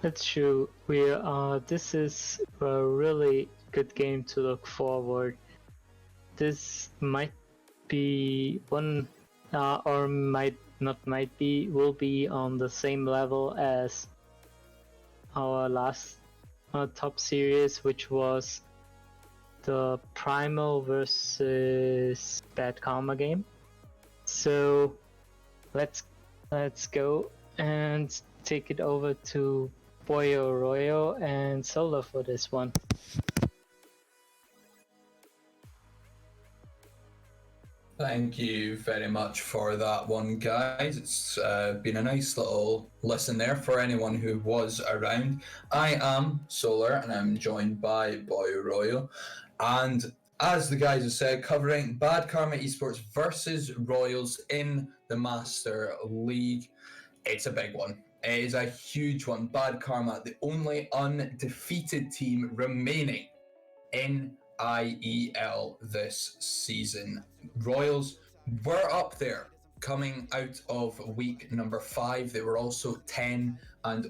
That's true. This is a really good game to look forward. This might be one, or will be on the same level as our last top series, which was the Primal versus Bad Karma game. So let's go and take it over to Boyo Royo and Solo for this one. Thank you very much for that one, guys. It's been a nice little listen there for anyone who was around. I am Solar, and I'm joined by Boy Royal. And as the guys have said, covering Bad Karma Esports versus Royals in the Master League. It's a big one. It is a huge one. Bad Karma, the only undefeated team remaining in IEL this season. Royals were up there coming out of week number 5. They were also 10-0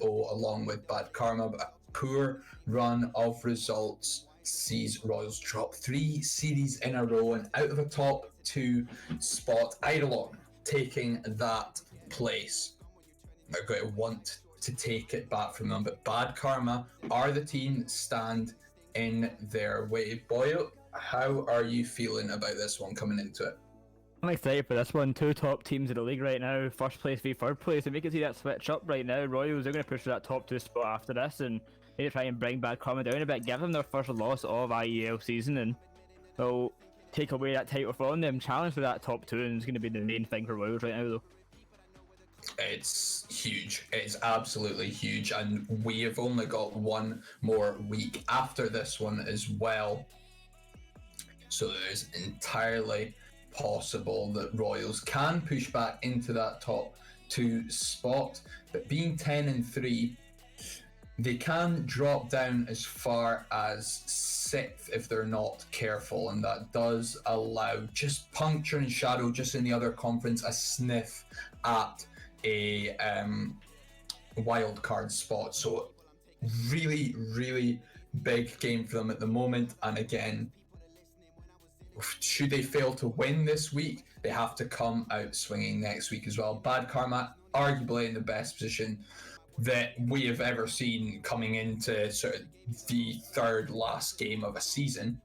along with Bad Karma, but a poor run of results sees Royals drop 3 series in a row and out of a top 2 spot. Eidolon taking that place. They're going to want to take it back from them, but Bad Karma are the team that stand in their way. Boyo, how are you feeling about this one coming into it? I'm excited for this one. 2 top teams in the league right now, first place v third place, and we can see that switch up right now. Royals are going to push for that top 2 spot after this, and they try and bring Bad Karma down a bit, give them their first loss of IEL season, and they'll take away that title from them, challenge for that top 2, and it's going to be the main thing for Royals right now though. It's huge. It's absolutely huge, and we have only got one more week after this one as well. So it is entirely possible that Royals can push back into that top 2 spot, but being 10-3, they can drop down as far as 6th if they're not careful, and that does allow just Puncture and Shadow, just in the other conference, a sniff at a wild card spot. So really big game for them at the moment, and again, should they fail to win this week, they have to come out swinging next week as well. Bad Karma arguably in the best position that we have ever seen coming into sort of the third last game of a season,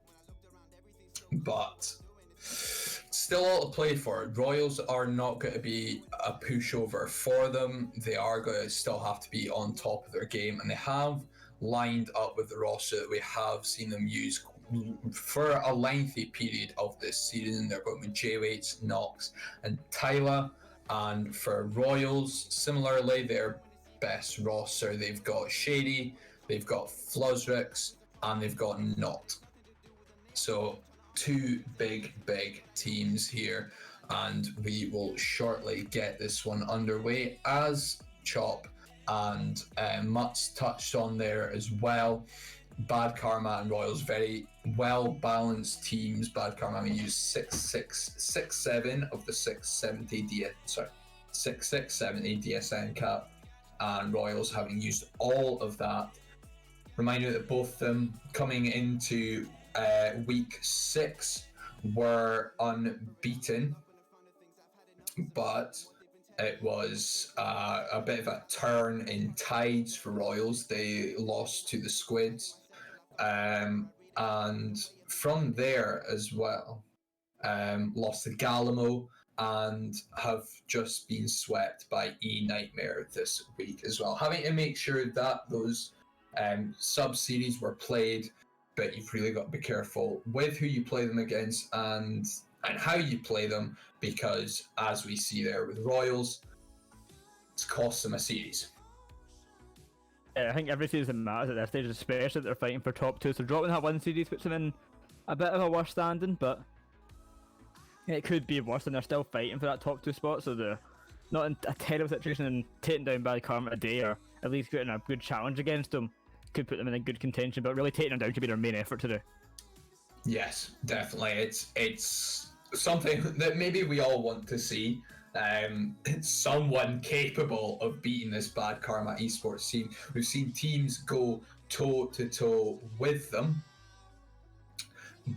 but still all to play for. Royals are not going to be a pushover for them. They are going to still have to be on top of their game, and they have lined up with the roster that we have seen them use for a lengthy period of this season. They're going with J-Waits, Nox, and Tyler. And for Royals, similarly, their best roster, they've got Shady, they've got Fluzzrix, and they've got Not. So 2 big teams here, and we will shortly get this one underway. As Chop and Mutz touched on there as well, Bad Karma and Royals, very well balanced teams. Bad Karma having used 6-6-6-7 of the 670 DSM cap, and Royals having used all of that. Reminder that both of them coming into week 6 were unbeaten, but it was a bit of a turn in tides for Royals. They lost to the Squids, and from there as well, lost to Galamo, and have just been swept by E-Nightmare this week as well. Having to make sure that those sub-series were played, but you've really got to be careful with who you play them against and how you play them, because as we see there with Royals, it's cost them a series. Yeah, I think every season matters at this stage, especially if they're fighting for top 2. So dropping that one series puts them in a bit of a worse standing, but it could be worse, and they're still fighting for that top 2 spot, so they're not in a terrible situation, and taking down Bad Karma today, or at least getting a good challenge against them, could put them in a good contention, but really taking them down should be their main effort today. Yes, definitely. It's something that maybe we all want to see, someone capable of beating this Bad Karma Esports team. We've seen teams go toe to toe with them,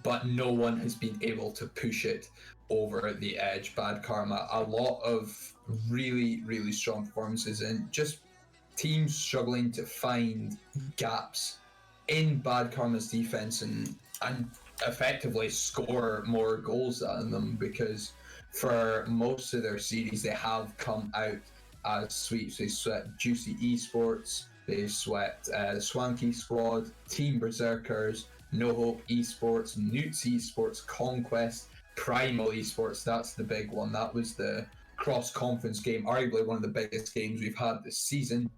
but no one has been able to push it over the edge. Bad Karma, a lot of really, really strong performances, and just teams struggling to find gaps in Bad Karma's defense and effectively score more goals than them, because for most of their series they have come out as sweeps. They swept Juicy Esports, they swept the Swanky Squad, Team Berserkers, No Hope Esports, Newts Esports, Conquest, Primal Esports. That's the big one. That was the cross-conference game, arguably one of the biggest games we've had this season.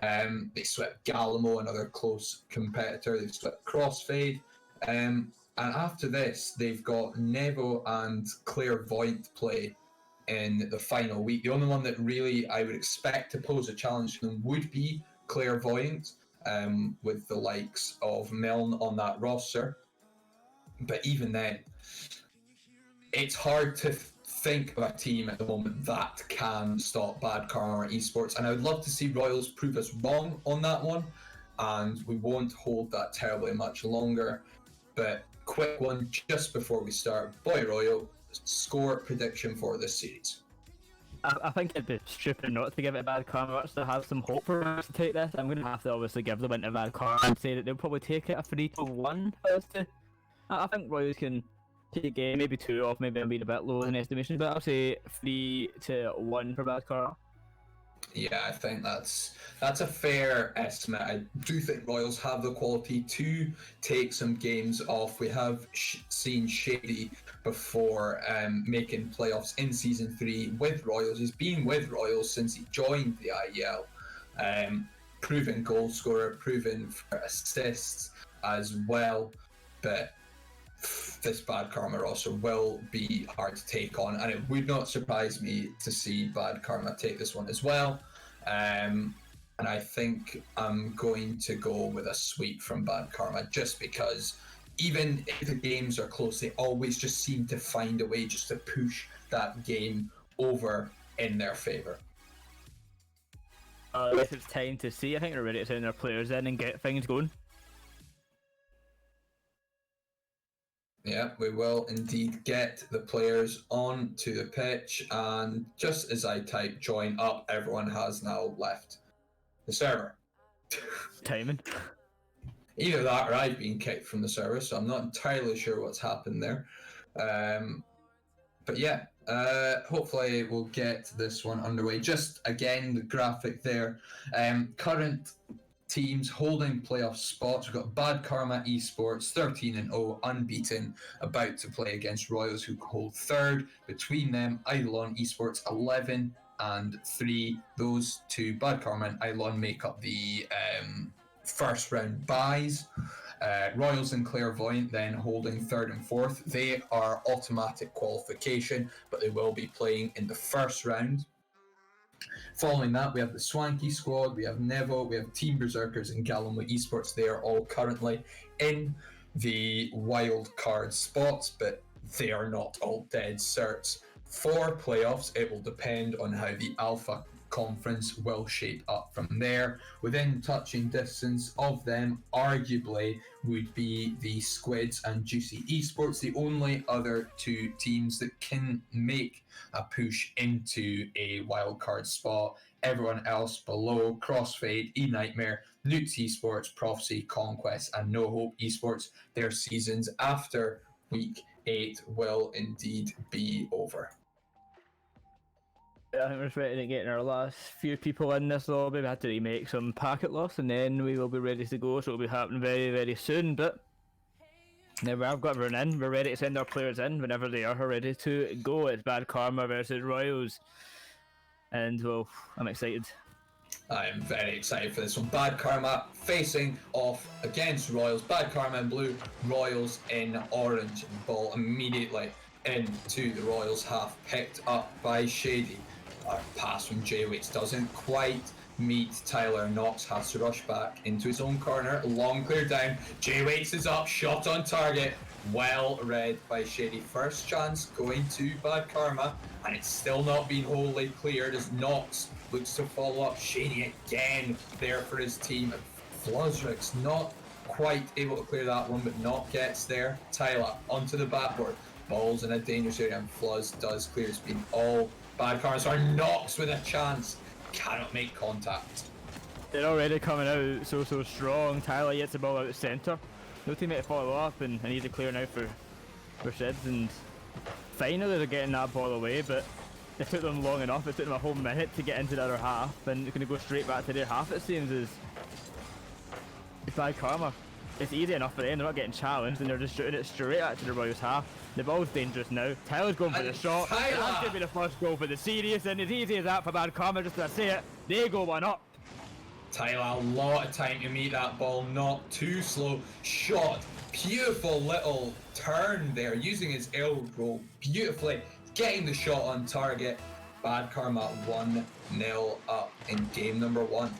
They swept Galamo, another close competitor. They swept Crossfade. And after this, they've got Nevo and Clairvoyant play in the final week. The only one that really I would expect to pose a challenge to them would be Clairvoyant, with the likes of Milne on that roster. But even then, it's hard to think of a team at the moment that can stop Bad Karma Esports, and I would love to see Royals prove us wrong on that one, and we won't hold that terribly much longer. But quick one just before we start, Boy Royal, score prediction for this series. I think it'd be stupid not to give it Bad Karma. I still have some hope for us to take this. I'm going to have to obviously give them into Bad Karma and say that they'll probably take it a 3-1 for us to. I think Royals can take a game, maybe 2 off, maybe I'm being a bit low in estimation, but I'll say 3-1 for Bad Karma. Yeah, I think that's a fair estimate. I do think Royals have the quality to take some games off. We have seen Shady before making playoffs in Season 3 with Royals. He's been with Royals since he joined the IEL. Proven goal scorer, proven for assists as well. But this Bad Karma roster will be hard to take on, and it would not surprise me to see Bad Karma take this one as well. And I think I'm going to go with a sweep from Bad Karma, just because even if the games are close, they always just seem to find a way just to push that game over in their favour. I guess it's time to see. I think they're ready to send their players in and get things going. Yeah, we will indeed get the players onto the pitch, and just as I type join up, everyone has now left the server. Timing. Either that or I've been kicked from the server, so I'm not entirely sure what's happened there. But yeah, hopefully we'll get this one underway. Just again, the graphic there. Current teams holding playoff spots. We've got Bad Karma Esports 13-0, unbeaten, about to play against Royals, who hold third. Between them, Eidolon Esports 11-3. Those two, Bad Karma and Eidolon, make up the first round buys. Royals and Clairvoyant then holding third and fourth. They are automatic qualification, but they will be playing in the first round. Following that, we have the Swanky Squad, we have Nevo, we have Team Berserkers and Galamo Esports. They are all currently in the wild card spots, but they are not all dead certs. For playoffs, it will depend on how the Alpha Conference will shape up from there. Within touching distance of them, arguably, would be the Squids and Juicy Esports, the only other two teams that can make a push into a wildcard spot. Everyone else below, Crossfade, E-Nightmare, Newts Esports, Prophecy, Conquest, and No Hope Esports, their seasons after Week 8 will indeed be over. I think we're just ready to get our last few people in this lobby. We had to remake some packet loss, and then we will be ready to go, so it'll be happening very, very soon. But now I've got everyone in. We're ready to send our players in whenever they are ready to go. It's Bad Karma versus Royals, and well, I'm excited. I am very excited for this one. Bad Karma facing off against Royals. Bad Karma in blue, Royals in orange. Ball immediately into the Royals half, picked up by Shady. Our pass from J-Wix doesn't quite meet Tyler. Knox has to rush back into his own corner. Long clear down. Jay Waits is up. Shot on target. Well read by Shady. First chance going to Bad Karma, and it's still not been wholly cleared as Knox looks to follow up. Shady again there for his team. Fluzzrix not quite able to clear that one, but Knock gets there. Tyler onto the backboard. Ball's in a dangerous area, and Fluzz does clear. It's been all Bad Karma. So Knox with a chance. Cannot make contact. They're already coming out so strong. Tyler gets the ball out of centre. No teammate to follow up, and I need to clear now for Shids, and finally they're getting that ball away, but it took them long enough. It took them a whole minute to get into the other half, and they're going to go straight back to their half, it seems. It's Bad Karma. It's easy enough for them, they're not getting challenged, and they're just shooting it straight out to the Royals half. The ball's dangerous now. Tyler's going for the shot. That's going to be the first goal for the series, and as easy as that for Bad Karma, just to say it, they go one up. Tyler, a lot of time to meet that ball, not too slow. Shot, beautiful little turn there, using his elbow beautifully, getting the shot on target. Bad Karma 1-0 up in game number 1.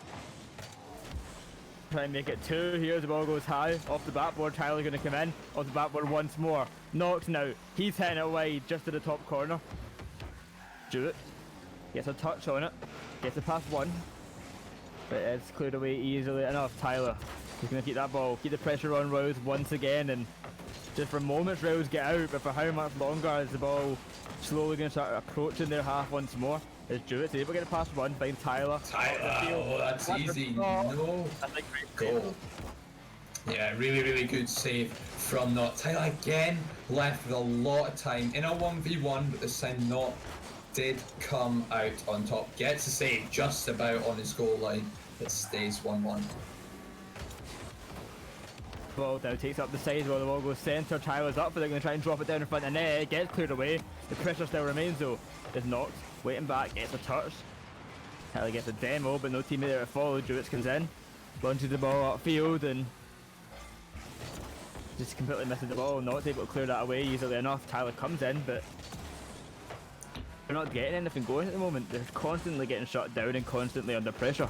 Try and make it 2 here, the ball goes high, off the backboard, Tyler going to come in, off the backboard once more. Knox now, he's hitting it wide, just to the top corner. Jewett gets a touch on it, gets it past 1. But it's cleared away easily enough. Tyler, he's going to keep that ball, keep the pressure on Rose once again, and just for moments Rose get out, but for how much longer is the ball slowly going to start approaching their half once more? Is Jewett able to get it past 1, find Tyler. Oh, that's easy. No goal. Yeah, really good save from Not. Tyler again left with a lot of time in a 1v1, but this time Not did come out on top. Gets a save just about on his goal line. It stays 1-1. Ball now takes up the side while the ball goes centre. Tyler's up, but they're going to try and drop it down in front of the net. It gets cleared away. The pressure still remains though. Is Knocked, waiting back, gets a touch. Tyler gets a demo, but no teammate there to follow. Jewett comes in, launches the ball upfield, and just completely misses the ball. Not able to clear that away easily enough. Tyler comes in, but they're not getting anything going at the moment. They're constantly getting shut down and constantly under pressure.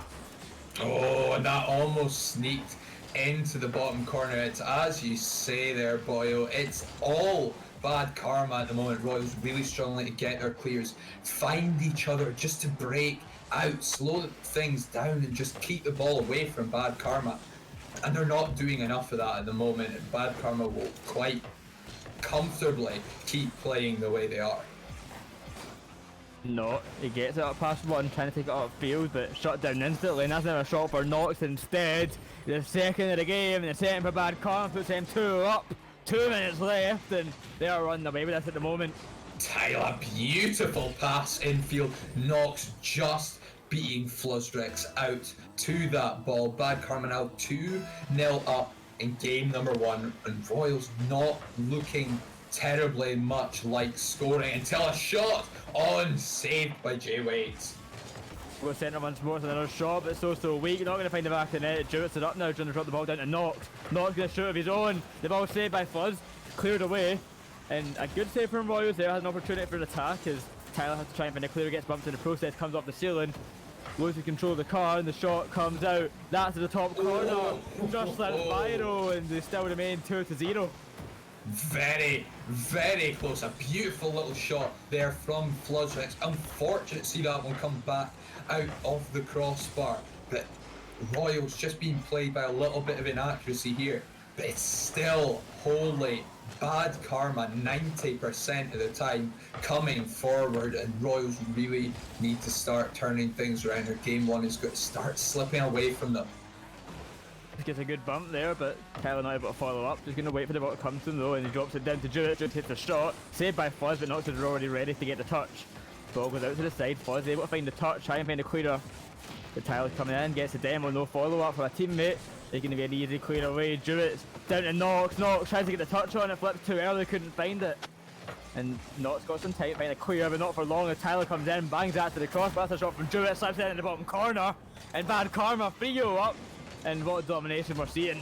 Oh, and that almost sneaked into the bottom corner. It's as you say there, Boyo. It's all Bad Karma at the moment. Royals really struggling to get their clears, find each other just to break out, slow things down, and just keep the ball away from Bad Karma. And they're not doing enough of that at the moment. And Bad Karma will quite comfortably keep playing the way they are. No, he gets it up past 1, trying to take it upfield, but shut down instantly, and that's now a shot for Knox instead. The second of the game, and the second for Bad Karma puts them 2 up. 2 minutes left, and they are running away with this at the moment. Tyler, beautiful pass infield. Knox just beating Fluzzrix out to that ball. Bad Karma now 2-0 up in game number 1, and Royals not looking terribly much like scoring until a shot on, saved by Jay Waits. We'll centre once more, so another shot, but so weak. You're not going to find the back of the net. Jewett's it up now, trying to drop the ball down to Knox. Knox going to shoot of his own. The ball saved by Fuzz, cleared away, and a good save from Royals there. Has an opportunity for an attack as Tyler has to try and find a clear, gets bumped in the process, comes off the ceiling, loses control of the car, and the shot comes out. That's to the top corner, just like viral, and they still remain 2-0. Very close. A beautiful little shot there from Fluzzrix. Unfortunate to see that one come back out of the crossbar, but Royals just being played by a little bit of inaccuracy here, but it's still wholly Bad Karma 90% of the time coming forward, and Royals really need to start turning things around. Their game 1 is going to start slipping away from them. Gets a good bump there, but Tyler not able to follow up. Just going to wait for the ball to come to him though, and he drops it down to Jewett. Jewett hits the shot, saved by Fuzz, but Knox is already ready to get the touch. Ball goes out to the side. Fuzz able to find the touch, try and find a clearer. But Tyler's coming in, gets a demo, no follow up for a teammate. It's going to be an easy clear away. Jewett's down to Knox. Knox tries to get the touch on it, flips too early, couldn't find it. And Knox got some time to find a clear, but not for long as Tyler comes in, bangs that to the cross. That's a shot from Jewett, slips it in the bottom corner, and Bad Karma 3-0 up. And what domination we're seeing.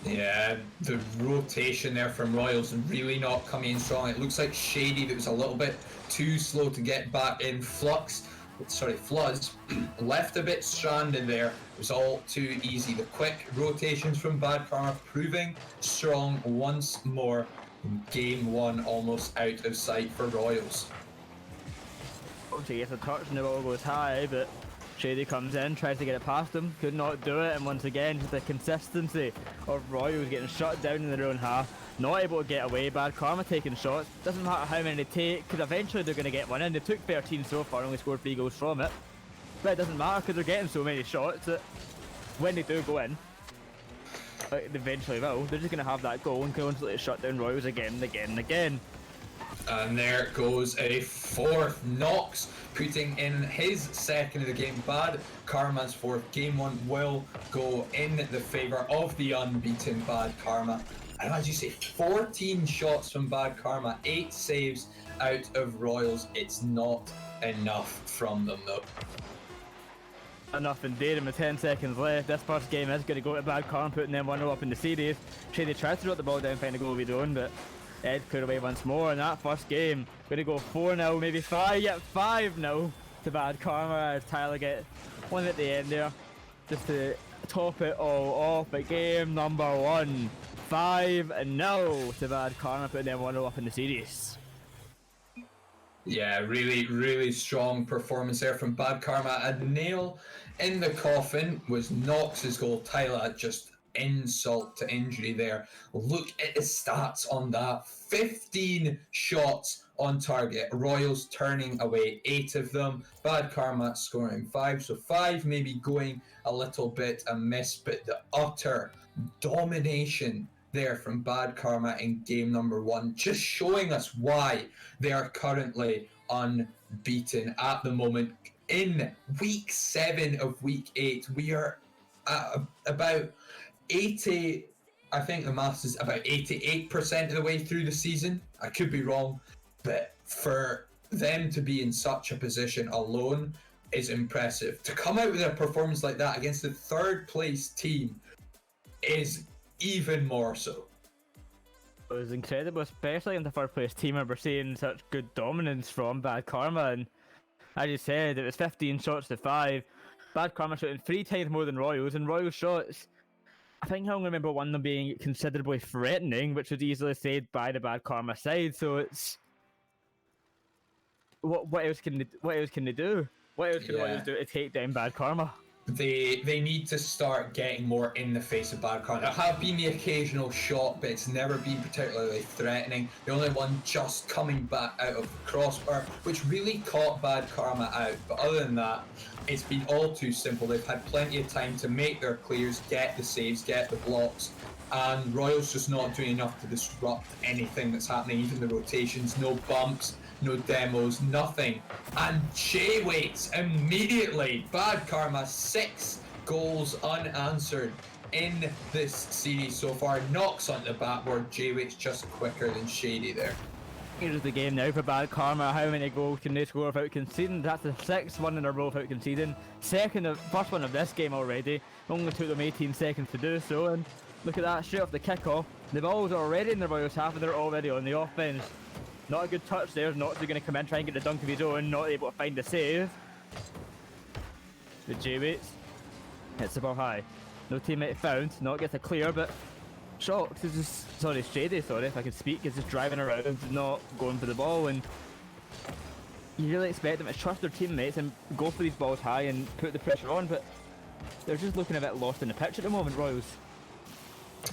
Yeah, the rotation there from Royals really not coming in strong. It looks like Shady that was a little bit too slow to get back in. Flux Floods, left a bit stranded there. It was all too easy. The quick rotations from Bad Karma proving strong once more. Game 1 almost out of sight for Royals. Obviously gets a touch and the ball goes high, but Shady comes in, tries to get it past him, could not do it, and once again just the consistency of Royals getting shut down in their own half, not able to get away. Bad Karma taking shots, doesn't matter how many they take, because eventually they're going to get one in. They took 13 so far, only scored 3 goals from it, but it doesn't matter because they're getting so many shots that when they do go in, like they eventually will, they're just going to have that goal and constantly shut down Royals again and again and again. And there goes a 4th. Nox putting in his 2nd of the game. Bad Karma's 4th. Game 1 will go in the favour of the unbeaten Bad Karma. And as you say, 14 shots from Bad Karma, 8 saves out of Royals. It's not enough from them though. Enough indeed, and with 10 seconds left, this first game is going to go to Bad Karma, putting them 1-0 up in the series. Shady tries to drop the ball down, find a goal of his own, but Ed cleared away once more, and that first game going to go 4-0, maybe 5, yet 5-0 to Bad Karma as Tyler gets one at the end there, just to top it all off. But game number 1, 5-0 to Bad Karma, putting them 1-0 up in the series. Yeah, really strong performance there from Bad Karma. A nail in the coffin was Nox's goal. Tyler just insult to injury there. Look at the stats on that. 15 shots on target. Royals turning away 8 of them. Bad Karma scoring 5. So 5 maybe going a little bit amiss, but the utter domination there from Bad Karma in game number 1, just showing us why they are currently unbeaten at the moment. In week 7 of week 8, we are at about 80, I think the maths is about 88% of the way through the season. I could be wrong, but for them to be in such a position alone is impressive. To come out with a performance like that against the 3rd place team is even more so. It was incredible, especially in the 3rd place team, and we're seeing such good dominance from Bad Karma. And as you said, it was 15 shots to 5. Bad Karma shooting 3 times more than Royals, and Royals shots, I think I only remember one of them being considerably threatening, which was easily saved by the Bad Karma side. So it's what else can they do? What else can Royals do to take down Bad Karma? They need to start getting more in the face of Bad Karma. There have been the occasional shot, but it's never been particularly threatening. The only one just coming back out of the crossbar, which really caught Bad Karma out. But other than that, it's been all too simple. They've had plenty of time to make their clears, get the saves, get the blocks, and Royals just not doing enough to disrupt anything that's happening, even the rotations, no bumps, no demos, nothing. And Jay waits immediately. Bad Karma, 6 goals unanswered in this series so far. Knocks on the backboard. Jay waits just quicker than Shady there. Here's the game now for Bad Karma. How many goals can they score without conceding? That's the 6th one in a row without conceding. First one of this game already. Only took them 18 seconds to do so. And look at that, straight off the kickoff. The ball's already in the Royals half and they're already on the offense. Not a good touch there. Nox is going to come in, try and get the dunk of his own. Not able to find the save. But Jay waits. Hits the ball high. No teammate found. Not gets a clear, but Shocked is just, Shady, if I could speak, is just driving around, not going for the ball, and you really expect them to trust their teammates and go for these balls high and put the pressure on, but they're just looking a bit lost in the pitch at the moment, Royals.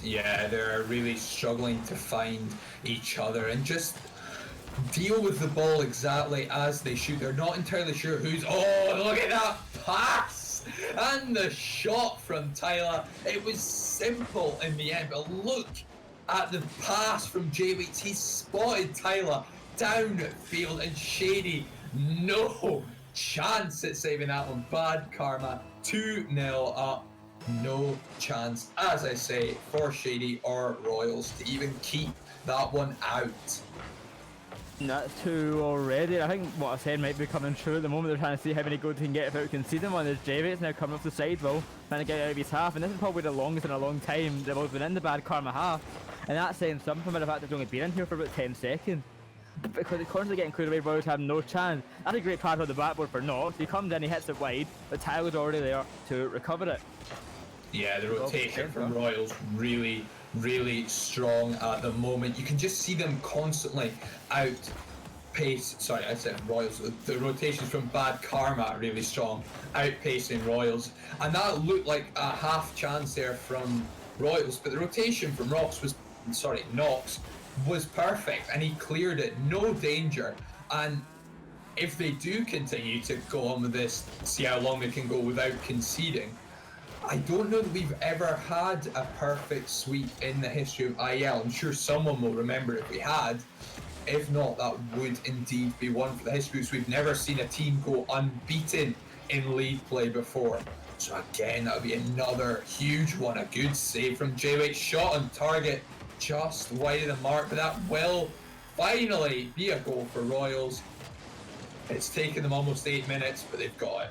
Yeah, they're really struggling to find each other and just deal with the ball exactly as they shoot. They're not entirely sure who's... Oh, look at that pass! And the shot from Tyler. It was simple in the end, but look at the pass from Jay Weeks. He spotted Tyler downfield, and Shady, no chance at saving that one. Bad Karma, 2-0 up. No chance, as I say, for Shady or Royals to even keep that one out. And that's 2 already. I think what I said might be coming true at the moment. They're trying to see how many goals they can get without conceding one. There's Javi's now coming off the sidewall, trying to get out of his half, and this is probably the longest in a long time they've been in the Bad Karma half. And that's saying something about the fact they've only been in here for about 10 seconds. because it's constantly getting cleared away, Royals have no chance. That's a great pass on the backboard for Knox. He comes in, he hits it wide, but Tyler's already there to recover it. Yeah, the rotation from Royals really, really strong at the moment. You can just see them constantly sorry, I said Royals. The rotations from Bad Karma are really strong, outpacing Royals. And that looked like a half chance there from Royals, but the rotation from Knox was perfect, and he cleared it, no danger. And if they do continue to go on with this, see how long they can go without conceding, I don't know that we've ever had a perfect sweep in the history of IEL. I'm sure someone will remember if we had. If not, that would indeed be one for the history. So we've never seen a team go unbeaten in league play before. So again, that would be another huge one. A good save from J-Wait. Shot on target, just wide of the mark. But that will finally be a goal for Royals. It's taken them almost 8 minutes, but they've got it.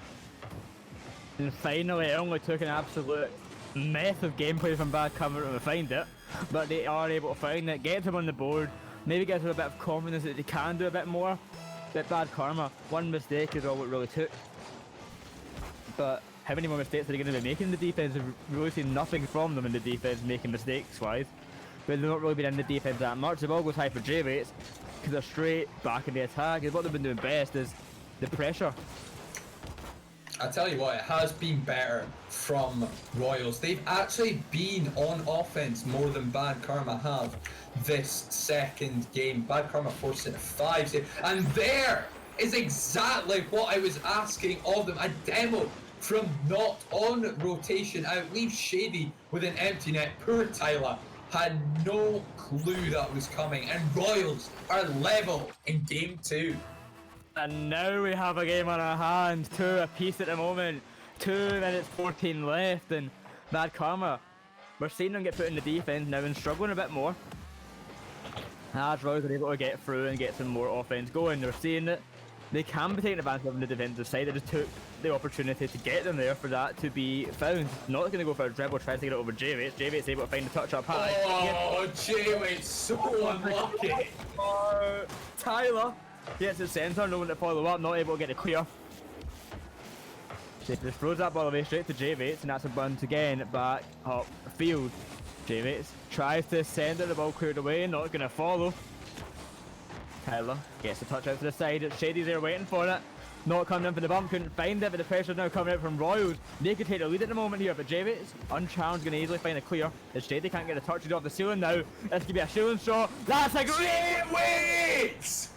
And finally, it only took an absolute mess of gameplay from Bad Karma to find it. But they are able to find it, get them on the board. Maybe gives them a bit of confidence that they can do a bit more. But Bad Karma, one mistake is all it really took. But how many more mistakes are they going to be making in the defense? We've really seen nothing from them in the defense, making mistakes wise. But they've not really been in the defense that much. The ball goes high for J-Rates because they're straight back in the attack. And what they've been doing best is the pressure. I tell you what, it has been better from Royals. They've actually been on offense more than Bad Karma have this second game. Bad Karma forced into 5 saves, and there is exactly what I was asking of them. A demo from not on rotation out, leave Shady with an empty net. Poor Tyler had no clue that was coming, and Royals are level in game 2. And now we have a game on our hands, 2 apiece at the moment, 2 minutes 14 left, and Bad Karma, we're seeing them get put in the defense now and struggling a bit more. As Royals are able to get through and get some more offense going, they're seeing that they can be taking advantage of the defensive side. They just took the opportunity to get them there for that to be found. Not going to go for a dribble, tries to get it over J-Waits. J-Waits able to find the touch up high. Oh, J-Waits so unlucky. Tyler gets the centre, no one to follow up, not able to get it clear. Just throws that ball away straight to J-Waits, and that's a bunt again back up field. J-Waits tries to send it, the ball cleared away, not going to follow. Tyler gets the touch out to the side, it's Shady's there waiting for it. Not coming in for the bump, couldn't find it, but the pressure's now coming out from Royals. They could take the lead at the moment here, but J-Waits, unchallenged, going to easily find a clear. As Shady can't get a touch, he's off the ceiling now. This could be a shooting shot. That's a great J-Waits!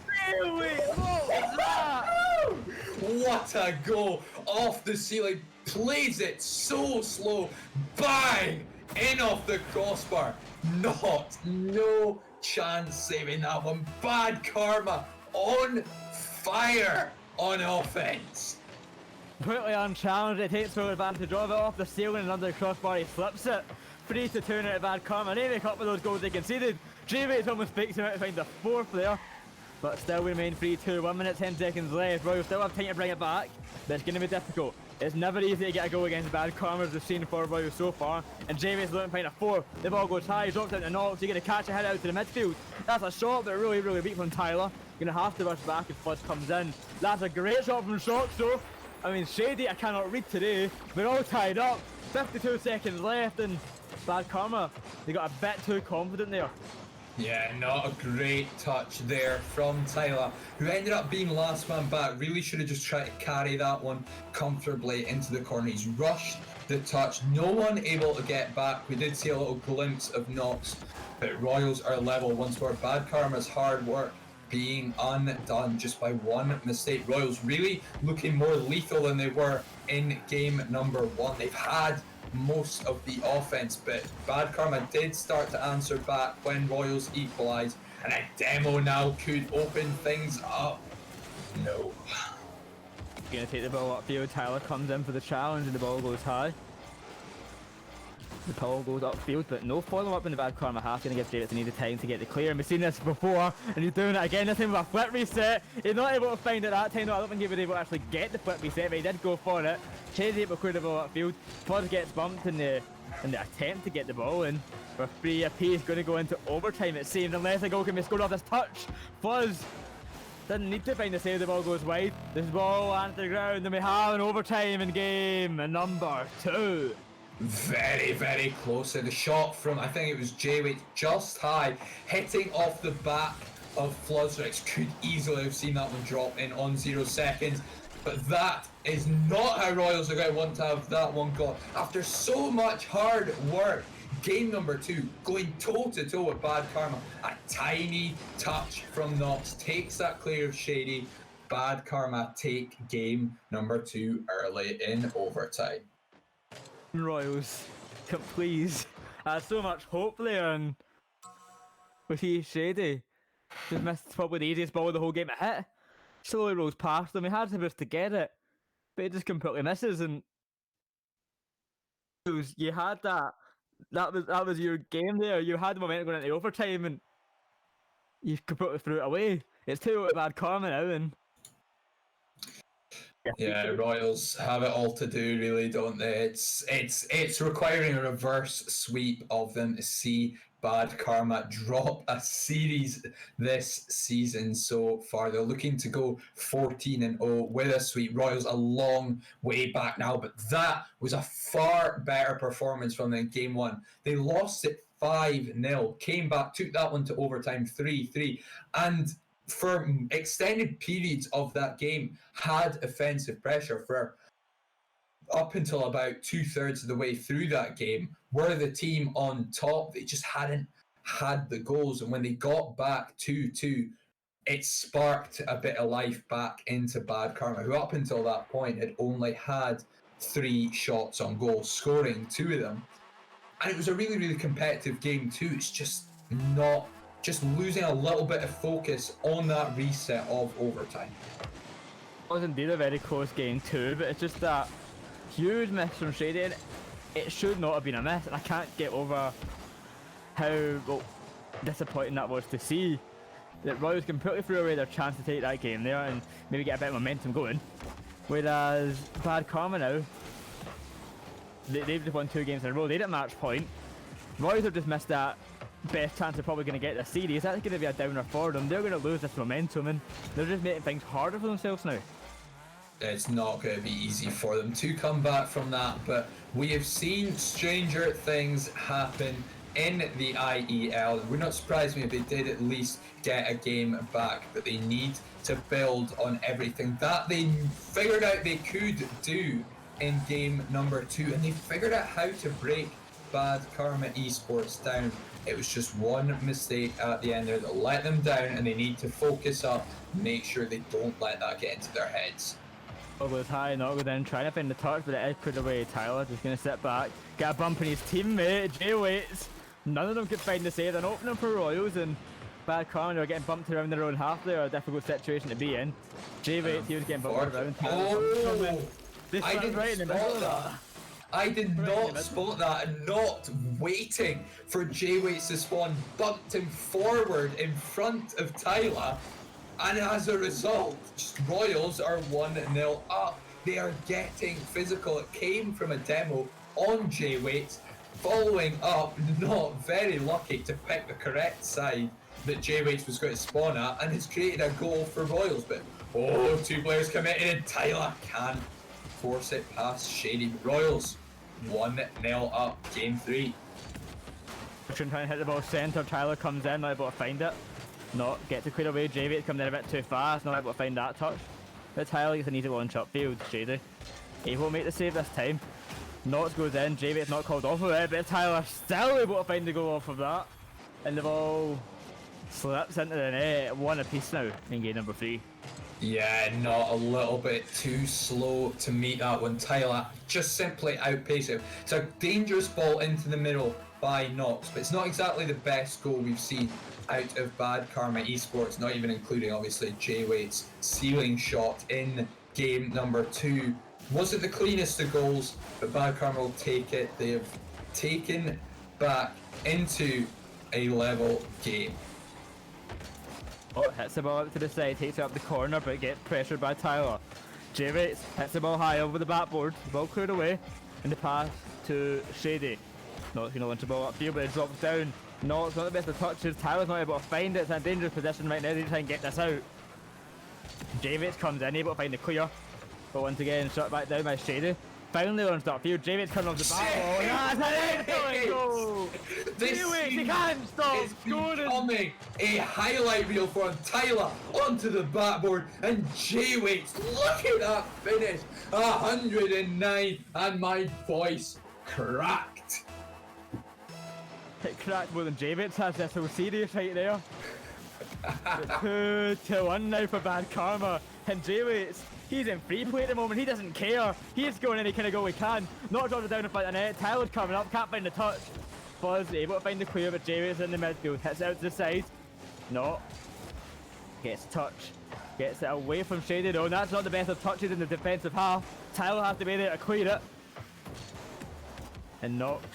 What a goal! Off the ceiling, plays it so slow, bang! In off the crossbar. No chance saving that one. Bad Karma on fire on offense. Completely unchallenged, it takes full advantage of it, off the ceiling and under the crossbar, he flips it. 3-2 now to Bad Karma. They make up with those goals they conceded. J-Waits almost fakes him out to find the 4th there. But still we remain 3-2, 1 minute 10 seconds left. Royals still have time to bring it back, but it's going to be difficult. It's never easy to get a goal against Bad Karma as we've seen for Royals so far. And J-Waits looking to find a 4. The ball goes high, drops out to Knox. You're going to catch a head out to the midfield. That's a shot, but really weak from Tyler. Going to have to rush back as Flush comes in. That's a great shot from Shocks though. I mean, Shady I cannot read today. We're all tied up. 52 seconds left, and Bad Karma, they got a bit too confident there. Yeah, not a great touch there from Tyler, who ended up being last man back. Really should have just tried to carry that one comfortably into the corner. He's rushed the touch. No one able to get back. We did see a little glimpse of Knox, but Royals are level once more. Bad Karma's hard work being undone just by one mistake. Royals really looking more lethal than they were in game number 1. They've had most of the offense, but Bad Karma did start to answer back when Royals equalised, and a demo now could open things up. No. Gonna take the ball upfield. Tyler comes in for the challenge and the ball goes high. The ball goes upfield, but no follow-up in the Bad Karma half. Going to give Javis the needed time to get the clear. And we've seen this before, and he's doing it again. This time with a flip reset. He's not able to find it that time. No, I don't think he was able to actually get the flip reset, but he did go for it. Shay's able to clear the ball upfield. Fuzz gets bumped in the attempt to get the ball in. For 3 apiece, going to go into overtime, it seems, unless a goal can be scored off this touch. Fuzz didn't need to find the save, the ball goes wide. This ball lands to the ground, and we have an overtime in game number 2. Very, very close. The shot from, I think it was J-Wait, just high, hitting off the back of Fluzzrix. Could easily have seen that one drop in on 0 seconds. But that is not how Royals are going to want to have that one got. After so much hard work, game number 2, going toe-to-toe with Bad Karma. A tiny touch from Nox takes that clear of Shady. Bad Karma take game number 2 early in overtime. Royals, please. I had so much hope there, and with Shady, just missed probably the easiest ball of the whole game to hit. Slowly rolls past them. He had the boost to get it, but he just completely misses. And you had that. That was your game there. You had the momentum going into overtime, and you completely threw it away. It's too Bad Karma now, and yeah, Royals have it all to do, really, don't they? It's requiring a reverse sweep of them to see Bad Karma drop a series this season so far. They're looking to go 14-0 with a sweep. Royals a long way back now, but that was a far better performance from them in game 1. They lost it 5-0, came back, took that one to overtime 3-3, and for extended periods of that game had offensive pressure for up until about 2/3 of the way through that game. Were the team on top, they just hadn't had the goals, and when they got back 2-2, it sparked a bit of life back into Bad Karma, who up until that point had only had 3 shots on goal, scoring 2 of them. And it was a really, really competitive game too. It's just losing a little bit of focus on that reset of overtime. it was indeed a very close game too, but it's just that huge miss from Shady, and it should not have been a miss, and I can't get over how disappointing that was to see that Royals completely threw away their chance to take that game there and maybe get a bit of momentum going, whereas Bad Karma now, they've just won 2 games in a row. They didn't match point. Royals have just missed that best chance of probably going to get the series. That's going to be a downer for them. They're going to lose this momentum, and they're just making things harder for themselves now. It's not going to be easy for them to come back from that, but we have seen stranger things happen in the IEL. We're not surprised if they did at least get a game back, but they need to build on everything that they figured out they could do in game number 2, and they figured out how to break Bad Karma Esports down. It was just one mistake at the end there that let them down, and they need to focus up, make sure they don't let that get into their heads. Goes high, not go down, trying to find the touch, but it is put away. Tyler just going to sit back, get a bump on his teammate, J-Waits. None of them could find the save. An opening for Royals, and Bad Karma are getting bumped around their own half there. A difficult situation to be in. J-Waits, he was getting bumped around. I did not spot that, and not waiting for J-Waits to spawn, bumped him forward in front of Tyler, and as a result, Royals are 1-0 up. They are getting physical. It came from a demo on J-Waits, following up, not very lucky to pick the correct side that J-Waits was going to spawn at, and has created a goal for Royals, but 2 players committed, and Tyler can't force it past Shady. Royals 1-0 up, game 3. Trying to hit the ball centre, Tyler comes in, not able to find it. Not get to clear away, J-Waits coming in a bit too fast, not able to find that touch. But Tyler gets an easy launch upfield, Shady. He won't make the save this time. Knots goes in, J-Waits not called off of it, but Tyler still able to find the goal off of that. And the ball slips into the net, 1 apiece now in game number 3. Yeah, not a little bit too slow to meet that one. Tyler just simply outpaced him. It's a dangerous ball into the middle by Nox, but it's not exactly the best goal we've seen out of Bad Karma Esports, not even including obviously J-Wait's ceiling shot in game number 2. Wasn't the cleanest of goals, but Bad Karma will take it. They have taken back into a level game. Oh, hits the ball up to the side, takes it up the corner, but gets pressured by Tyler. J-Rates hits the ball high over the backboard, the ball cleared away, and the pass to Shady. Not going to launch the ball upfield, but it drops down. No, it's not the best of touches. Tyler's not able to find it. It's in a dangerous position right now. They try and get this out. J-Rates comes in, able to find the clear. But once again, shot back down by Shady. Finally launched upfield. J-Rates coming off the backboard. That's an excellent goal! J-Rates, he can't stop scoring! Becoming a highlight reel for Tyler onto the backboard, and J-Waits, look at that finish! 109, and my voice cracked. It cracked more than J-Rates has. That's so serious right there. 2-1 now for Bad Karma, and J-Waits, he's in free play at the moment. He doesn't care. He's going any kind of goal he can. Not dropping it down in front of the net. Tyler's coming up, can't find the touch. Fuzz able to find the clear, but J-Waits in the midfield, hits it out to the side. No. Gets a touch. Gets it away from Shady though, and that's not the best of touches in the defensive half. Tyler has to be there to clear it. And Knox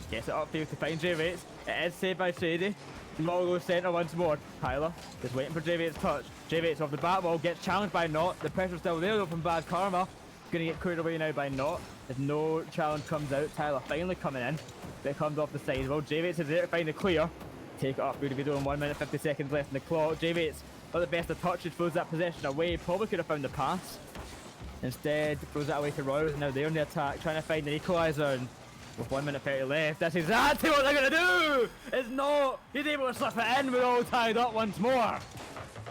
gets it upfield to find J-Waits. It is saved by Shady. Ball goes centre once more. Tyler is waiting for J-Waits' touch. J-Waits off the back ball, gets challenged by Knot. The pressure's still there though from Bad Karma. Gonna get cleared away now by Knot. As no challenge comes out. Tyler finally coming in. It comes off the side. Well, J-Waits is there to find the clear. Take it up through the video in 1 minute 50 seconds left in the clock. J-Waits, not the best of touches, throws that possession away. Probably could have found the pass. Instead, throws that away to Royals. Now they're on the attack, trying to find an equaliser. And with 1 minute 30 left, that's exactly what they're going to do! It's not! He's able to slip it in, we're all tied up once more!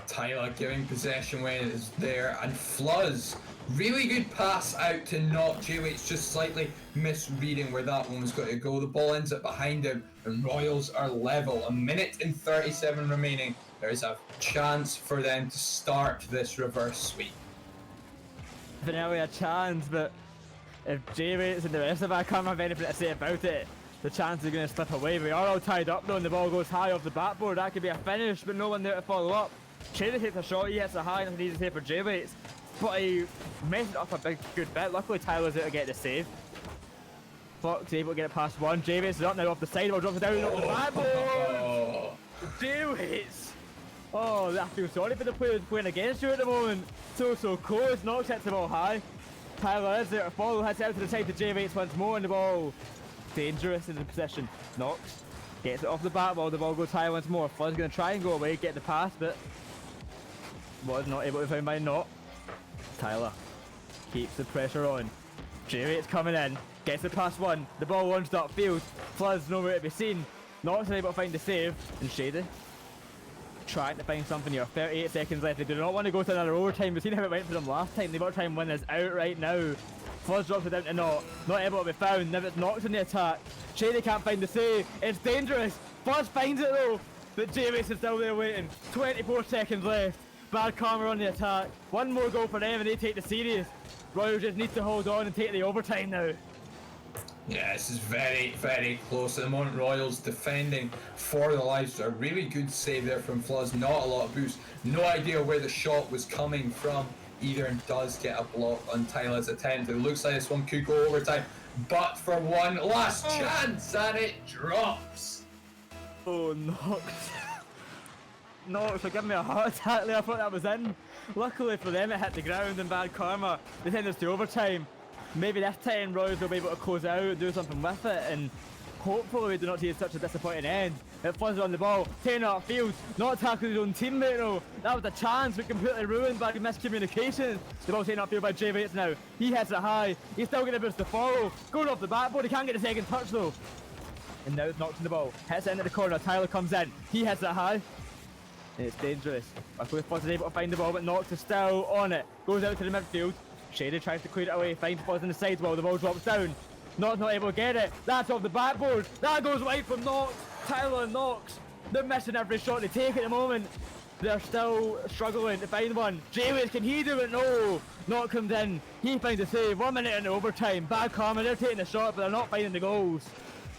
Tyler giving possession when it is there, and Fluzz, really good pass out to Knot. J-Waits just slightly misreading where that one was going to go. The ball ends up behind him, and Royals are level. 1 minute and 37 remaining. There is a chance for them to start this reverse sweep. Finally a chance, but if J-Waits and the rest of our camera have anything to say about it, the chance is going to slip away. We are all tied up though, and the ball goes high off the backboard. That could be a finish, but no one there to follow up. Shady takes a shot, he hits a high, nothing easy to say for J-Waits. But he messed it up a good bit. Luckily Tyler's there to get the save. Fox able to get it past one. J-Waits is up now off the side, drops it down off the backboard. J-Waits. Oh, I feel sorry for the players playing against you at the moment. So close. Knox hits the ball high. Tyler is there to follow, hits out to the side to J-Waits once more, and the ball dangerous in the position. Knox gets it off the back ball, the ball goes high once more. Fuzz going to try and go away, get the pass, but was not able to find by Knot. Tyler keeps the pressure on. J-Waits coming in, gets the pass one, the ball launched upfield. Fuzz nowhere to be seen. Knox able to find the save, and Shady trying to find something here. 38 seconds left. They do not want to go to another overtime. We've seen how it went for them last time. They want to try and win this out right now. Fuzz drops it down to Knot. Not able to be found. Now it's Knox in the attack. Shady can't find the save. It's dangerous. Fuzz finds it though. But J-Waits is still there waiting. 24 seconds left. Bad Karma on the attack. One more goal for them and they take the series. Royal just needs to hold on and take the overtime now. Yeah, this is very, very close. At the moment, Royals defending for the lives. A really good save there from Fluzz. Not a lot of boost. No idea where the shot was coming from either, and does get a block on Tyler's attempt. It looks like this one could go overtime, but for one last chance, and it drops. Oh, Knox. Knox, give me a heart attack there. I thought that was in. Luckily for them, it hit the ground and Bad Karma. They send us to overtime. Maybe this time Royals will be able to close it out and do something with it, and hopefully we do not see such a disappointing end. It Fuzz on the ball, taking it upfield, not tackling his own teammate though. That was a chance, but completely ruined by miscommunication. The ball taken upfield by J-Waits now. He hits it high, he's still getting a boost to follow. Going off the backboard, he can't get the second touch though. And now it's knocked in the ball, hits it into the corner, Tyler comes in, he hits it high. And it's dangerous. Luckily Fuzz is able to find the ball, but Knox is still on it. Goes out to the midfield. Shady tries to clear it away, finds Fuzz in the sidewall, the ball drops down. Knox not able to get it. That's off the backboard. That goes wide from Knox. Tyler and Knox, they're missing every shot they take at the moment. They're still struggling to find one. J-Waits, can he do it? No. Knox comes in. He finds a save. 1 minute into overtime. Bad Karma, they're taking the shot, but they're not finding the goals.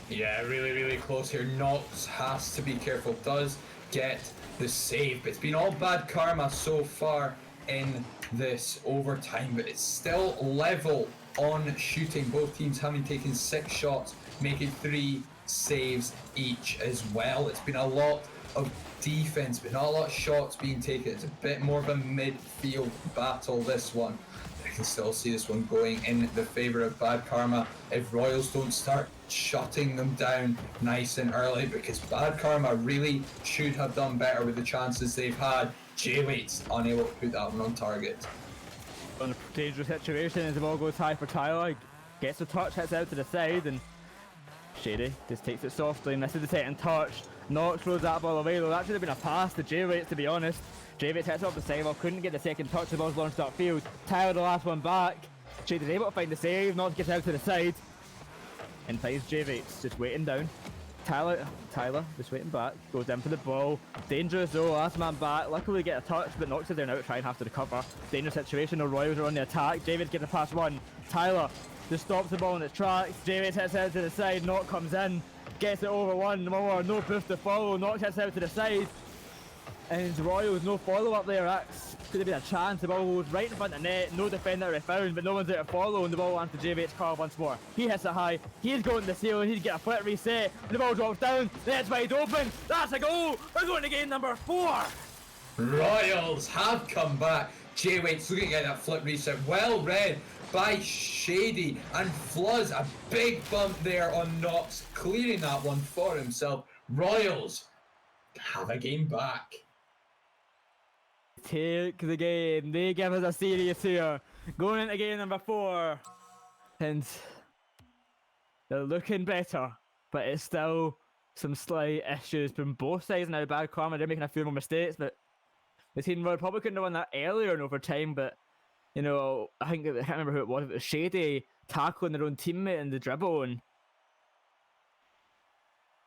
Yeah, really, really close here. Knox has to be careful. Does get the save, but it's been all Bad Karma so far in this overtime, but it's still level on shooting. Both teams having taken 6 shots, making 3 saves each as well. It's been a lot of defense, but not a lot of shots being taken. It's a bit more of a midfield battle, this one. I can still see this one going in the favour of Bad Karma if Royals don't start shutting them down nice and early, because Bad Karma really should have done better with the chances they've had. J-Wait's unable to put that one on target. On a dangerous situation as the ball goes high for Tyler, gets a touch, hits out to the side, and Shady just takes it softly and misses the second touch. Knox throws that ball away, though that should have been a pass to J-Waits, to be honest. J-Waits hits off the sidewall, couldn't get the second touch, the ball's launched upfield. Tyler the last one back. Shady's able to find the save, Knox gets out to the side, and finds J-Waits just waiting down. Tyler just waiting back, goes in for the ball. Dangerous though, last man back. Luckily get a touch, but knocks it down out, try and have to recover. Dangerous situation, the Royals are on the attack. J-Waits gets a pass one. Tyler just stops the ball in its tracks. J-Waits hits out to the side, Knock comes in, gets it over one more, no boost to follow. Knox hits out to the side. And Royals, no follow up there. That's could have been a chance. The ball goes right in front of net, no defender to be found, but no one's there to follow, and the ball lands to J-Wait's car once more. He hits it high, he's going to the ceiling, he's get a foot reset, and the ball drops down, net's wide open, that's a goal! We're going to game number 4! Royals have come back. J-Wait's looking at that flip reset, well read by Shady, and Fluzz, a big bump there on Knox, clearing that one for himself. Royals have a game back. Take the game, they give us a series here, going into game number 4, and they're looking better, but it's still some slight issues from both sides now. Bad Karma, they're making a few more mistakes, but the team probably couldn't have won that earlier in overtime, but you know, I can't remember who it was, it was Shady tackling their own teammate in the dribble, and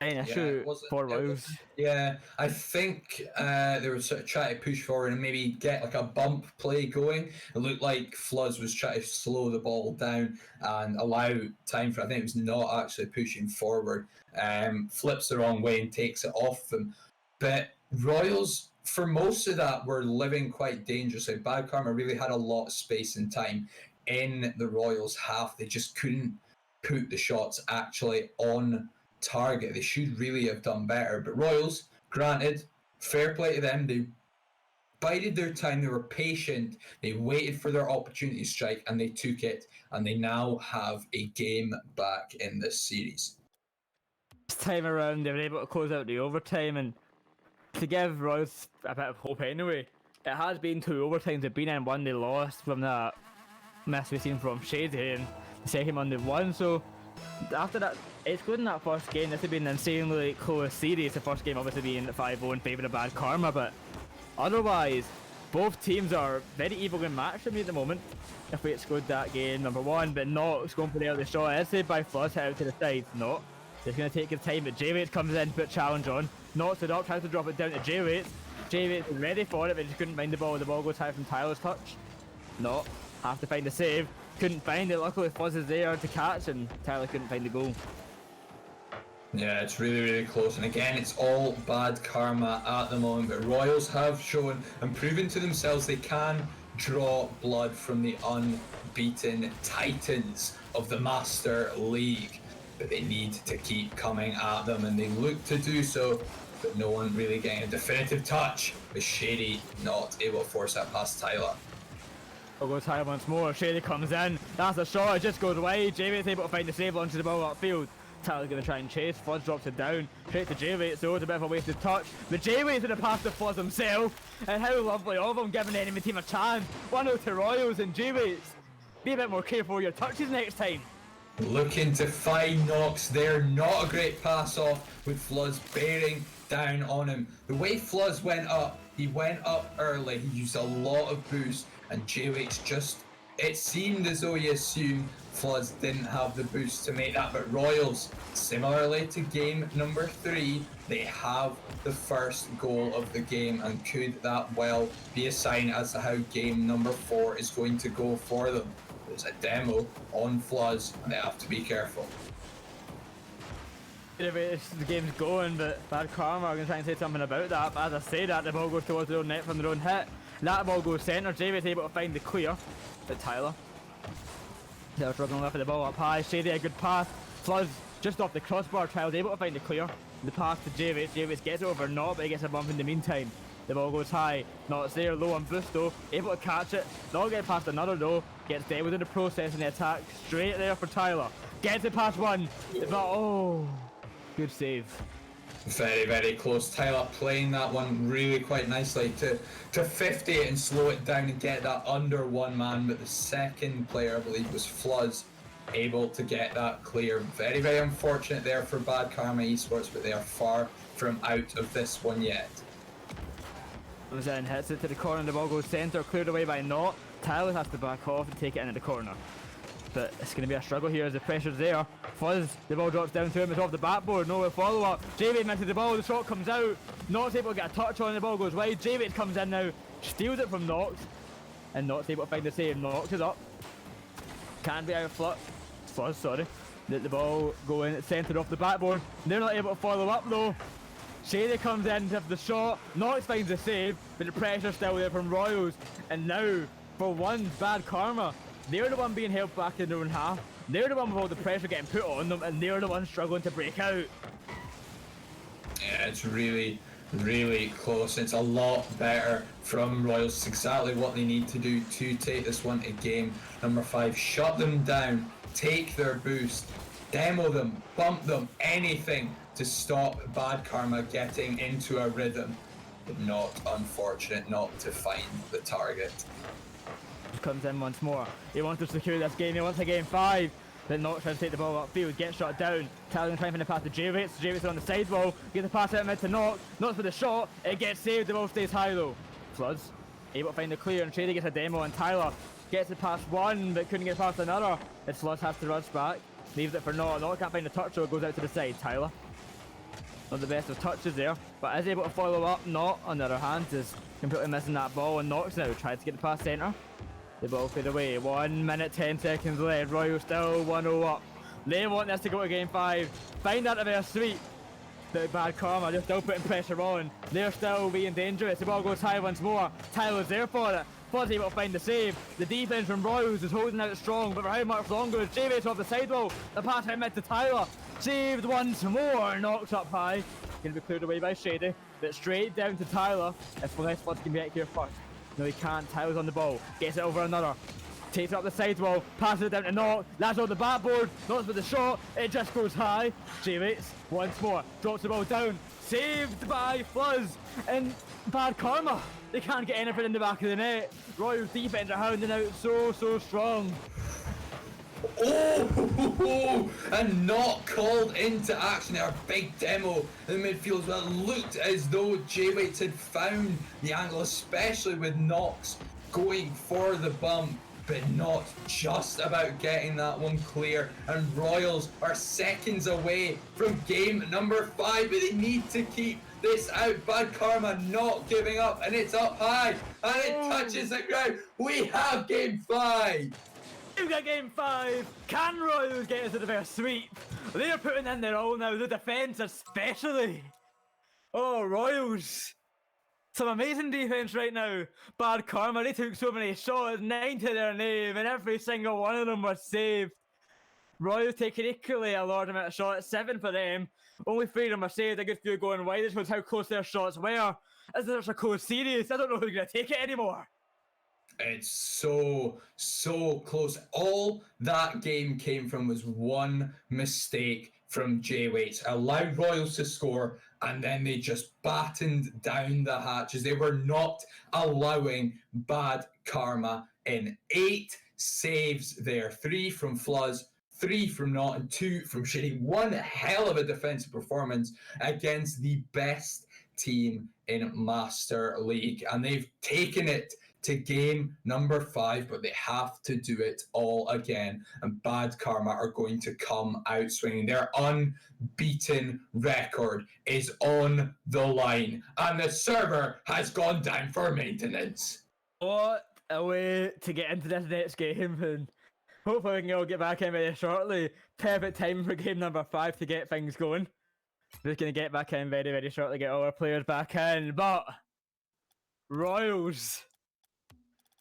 an issue for Royals. Yeah, I think they were sort of trying to push forward and maybe get like a bump play going. It looked like Fluzz was trying to slow the ball down and allow time for, I think it was not actually pushing forward. Flips the wrong way and takes it off them. But Royals, for most of that, were living quite dangerously. Bad Karma really had a lot of space and time in the Royals half. They just couldn't put the shots actually on target. They should really have done better, but Royals, granted, fair play to them, they bided their time, they were patient, they waited for their opportunity to strike, and they took it, and they now have a game back in this series. This time around they were able to close out the overtime, and to give Royals a bit of hope anyway, it has been 2 overtimes they've been in, one they lost from that miss we've seen from Shady, and the second one they won. So after that, excluding that first game, this has been an insanely close series. The first game obviously being 5-0 in favour of Bad Karma, but otherwise, both teams are very evenly matched for me at the moment. If we exclude that game number 1, but Knox going for the early shot, it's saved by Fluzz, hit out to the side. No, it's going to take his time, but J-Waits comes in, put challenge on, knocks it up, tries to drop it down to J-Waits. J-Waits is ready for it, but just couldn't find the ball. The ball goes high from Tyler's touch. No, have to find the save. Couldn't find it. Luckily Fluzz is there to catch, and Tyler couldn't find the goal. Yeah, it's really, really close. And again, it's all Bad Karma at the moment. But Royals have shown and proven to themselves they can draw blood from the unbeaten titans of the Master League. But they need to keep coming at them, and they look to do so. But no one really getting a definitive touch, with Shady not able to force that past Tyler. Ball goes high once more, Shady comes in, that's a shot, it just goes wide. J-Wait's able to find the save, launches the ball upfield. Tyler's going to try and chase, Fluzz drops it down, straight to J-Wait's, so it's a bit of a wasted touch. But J-Wait's going to pass to Fluzz himself, and how lovely of him, giving the enemy team a chance. 1-0 to Royals, and J-Wait's, be a bit more careful with your touches next time. Looking to find Knox there, not a great pass off with Fluzz bearing down on him. The way Fluzz went up, he went up early, he used a lot of boost, and J-Wait's just, it seemed as though he assumed Fluzz didn't have the boost to make that, but Royals, similarly to game number 3, they have the first goal of the game, and could that well be a sign as to how game number 4 is going to go for them. There's a demo on Fluzz, and they have to be careful. The game's going, but Bad Karma are going to try and say something about that, but as I say that, the ball goes towards their own net from their own hit. That ball goes centre, J-Wait's able to find the clear, but Tyler They're struggling left with the ball up high. Shady, a good pass. Fluzz just off the crossbar. Child able to find the clear. The pass to Javis. Javis gets it over Not, but he gets a bump in the meantime. The ball goes high. Not's there, low on boost though. Able to catch it. Not get past another though. Gets dead within the process in the attack. Straight there for Tyler. Gets it past one. But oh, good save. Very, very close. Tyler playing that one really quite nicely to 50 and slow it down and get that under one man. But the second player, I believe, was Fluzz, able to get that clear. Very, very unfortunate there for Bad Karma Esports, but they are far from out of this one yet. Comes in, hits it to the corner, the ball goes centre, cleared away by Not. Tyler has to back off and take it into the corner. But it's going to be a struggle here as the pressure's there. Fuzz, the ball drops down to him, it's off the backboard, no follow up. Javid misses the ball, the shot comes out. Not's able to get a touch on, the ball goes wide. Javid comes in now, steals it from Nox. And Not's able to find the save. Nox is up. Can be out of Fuzz, sorry. Let the ball go in, it's centred off the backboard. They're not able to follow up though. Shady comes in to have the shot, Nox finds the save, but the pressure's still there from Royals. And now, for one, Bad Karma, they're the one being held back in their own half. They're the one with all the pressure getting put on them, and they're the one struggling to break out. Yeah, it's really, really close. It's a lot better from Royals. It's exactly what they need to do to take this one to game number 5. Shut them down, take their boost, demo them, bump them, anything to stop Bad Karma getting into a rhythm. But not unfortunate not to find the target. Comes in once more. He wants to secure this game. He wants a game 5. But Nox tries to take the ball upfield, gets shot down. Talon trying to find the pass to Javis. Javis on the sidewall. Gets the pass out mid to Nox. Nox for the shot. It gets saved. The ball stays high though. Floods able to find the clear, and Trady gets a demo, and Tyler gets it past one but couldn't get past another. And Floods has to rush back. Leaves it for Not. Not can't find the touch, so it goes out to the side. Tyler. Not the best of touches there, but is able to follow up. Not, on the other hand, is completely missing that ball, and Nox now tries to get the pass centre. The ball fade away. 1 minute 10 seconds left. Royal still 1-0 up. They want this to go to game 5. Find that to be a sweep. The Bad Karma, they're still putting pressure on. They're still being dangerous. The ball goes high once more. Tyler's there for it. Fuzz able to find the save. The defense from Royals is holding out strong, but for how much longer? Is Javis off the sidewall. The pass out mid to Tyler. Saved once more. Knocks up high. Going to be cleared away by Shady. But straight down to Tyler. If Fuzz can get here first. No, he can't. Tyler's on the ball. Gets it over another. Takes it up the sidewall. Passes it down to Nox. That's on the backboard. Nox with the shot. It just goes high. Javis once more. Drops the ball down. Saved by Fluzz. And Bad Karma. They can't get anything in the back of the net. Royals defense are hounding out so strong. Oh, and not called into action there. Big demo in the midfield as well. Looked as though J-Waits had found the angle, especially with Nox going for the bump, but not just about getting that one clear. And Royals are seconds away from game number 5, but they need to keep this out. Bad Karma not giving up, and it's up high, and it touches the ground. We have game 5. We've got game 5. Can Royals get us to the first sweep? They're putting in their all now, the defence especially. Oh, Royals. Some amazing defence right now. Bad Karma, they took so many shots, 9 to their name, and every single one of them was saved. Royals taking equally a large amount of shots, 7 for them. Only 3 of them are saved, a good few going wide. This shows how close their shots were. This is such a close series, I don't know who's going to take it anymore. It's so close. All that game came from was one mistake from J-Waits. Allowed Royals to score, and then they just battened down the hatches. They were not allowing Bad Karma in. 8 saves there. 3 from Fluzz, 3 from Not, and 2 from Shady. One hell of a defensive performance against the best team in Master League. And they've taken it to game number 5, but they have to do it all again, and Bad Karma are going to come out swinging. Their unbeaten record is on the line, and the server has gone down for maintenance. What a way to get into this next game, and hopefully we can all get back in very shortly. Perfect time for game number 5 to get things going. We're going to get back in very shortly, get all our players back in, but Royals,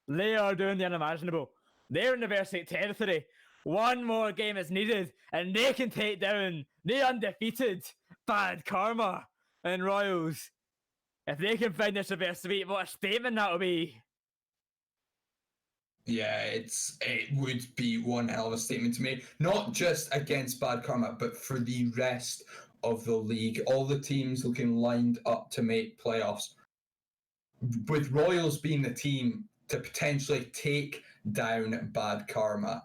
they are doing the unimaginable. They're in the Versate territory. One more game is needed, and they can take down the undefeated Bad Karma and Royals. If they can find this reverse sweep, what a statement that'll be. Yeah, it would be one hell of a statement to make, not just against Bad Karma, but for the rest of the league. All the teams looking lined up to make playoffs, with Royals being the team to potentially take down Bad Karma.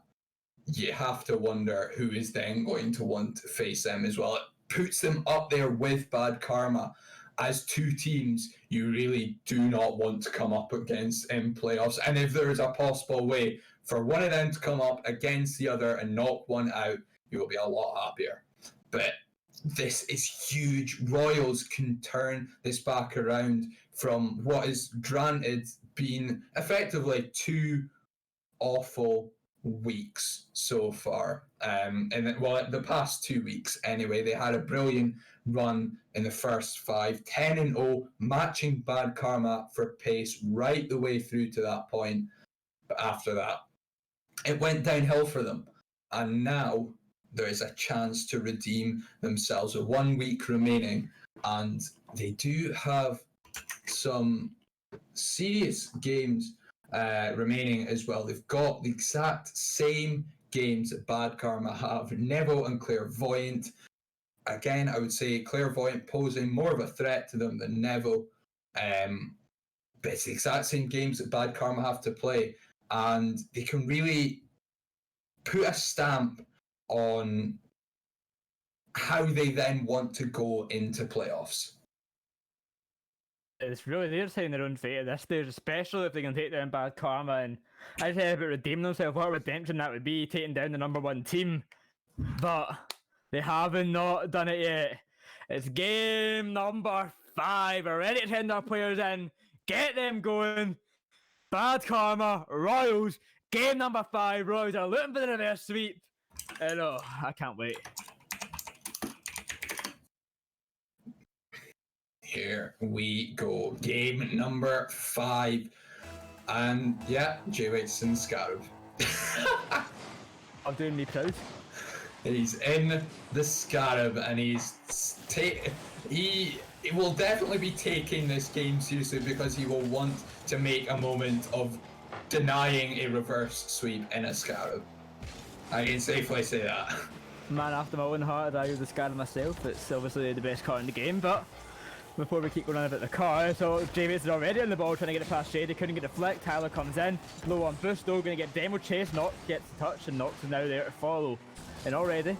You have to wonder who is then going to want to face them as well. It puts them up there with Bad Karma as two teams you really do not want to come up against in playoffs. And if there is a possible way for one of them to come up against the other and knock one out, you will be a lot happier. But this is huge. Royals can turn this back around from what is granted being effectively two awful weeks so far. The past 2 weeks anyway. They had a brilliant run in the first 5, 10-0, matching Bad Karma for pace right the way through to that point. But after that, it went downhill for them. And now there is a chance to redeem themselves with 1 week remaining. And they do have some serious games remaining as well. They've got the exact same games that Bad Karma have. Neville and Clairvoyant. Again, I would say Clairvoyant posing more of a threat to them than Neville. But it's the exact same games that Bad Karma have to play. And they can really put a stamp on how they then want to go into playoffs. It's really, they're saying their own fate at this stage, especially if they can take down Bad Karma. And I say about redeeming themselves, what redemption that would be, taking down the #1 team. But they haven't not done it yet. It's game number 5. We're ready to send our players in, get them going. Bad Karma, Royals, game number 5. Royals are looking for the reverse sweep. And oh, I can't wait. Here we go. Game number 5. And yeah, J-Waits and Scarab. I'm doing me proud. He's in the Scarab and he will definitely be taking this game seriously because he will want to make a moment of denying a reverse sweep in a Scarab. I can safely say that. Man after my own heart, I use the Scarab myself. It's obviously the best card in the game, but before we keep going on about the car, so J-Waits is already on the ball trying to get it past Shady, couldn't get the flick. Tyler comes in, low on boost though, going to get demo chase, Nox gets the touch and Nox is now there to follow. And already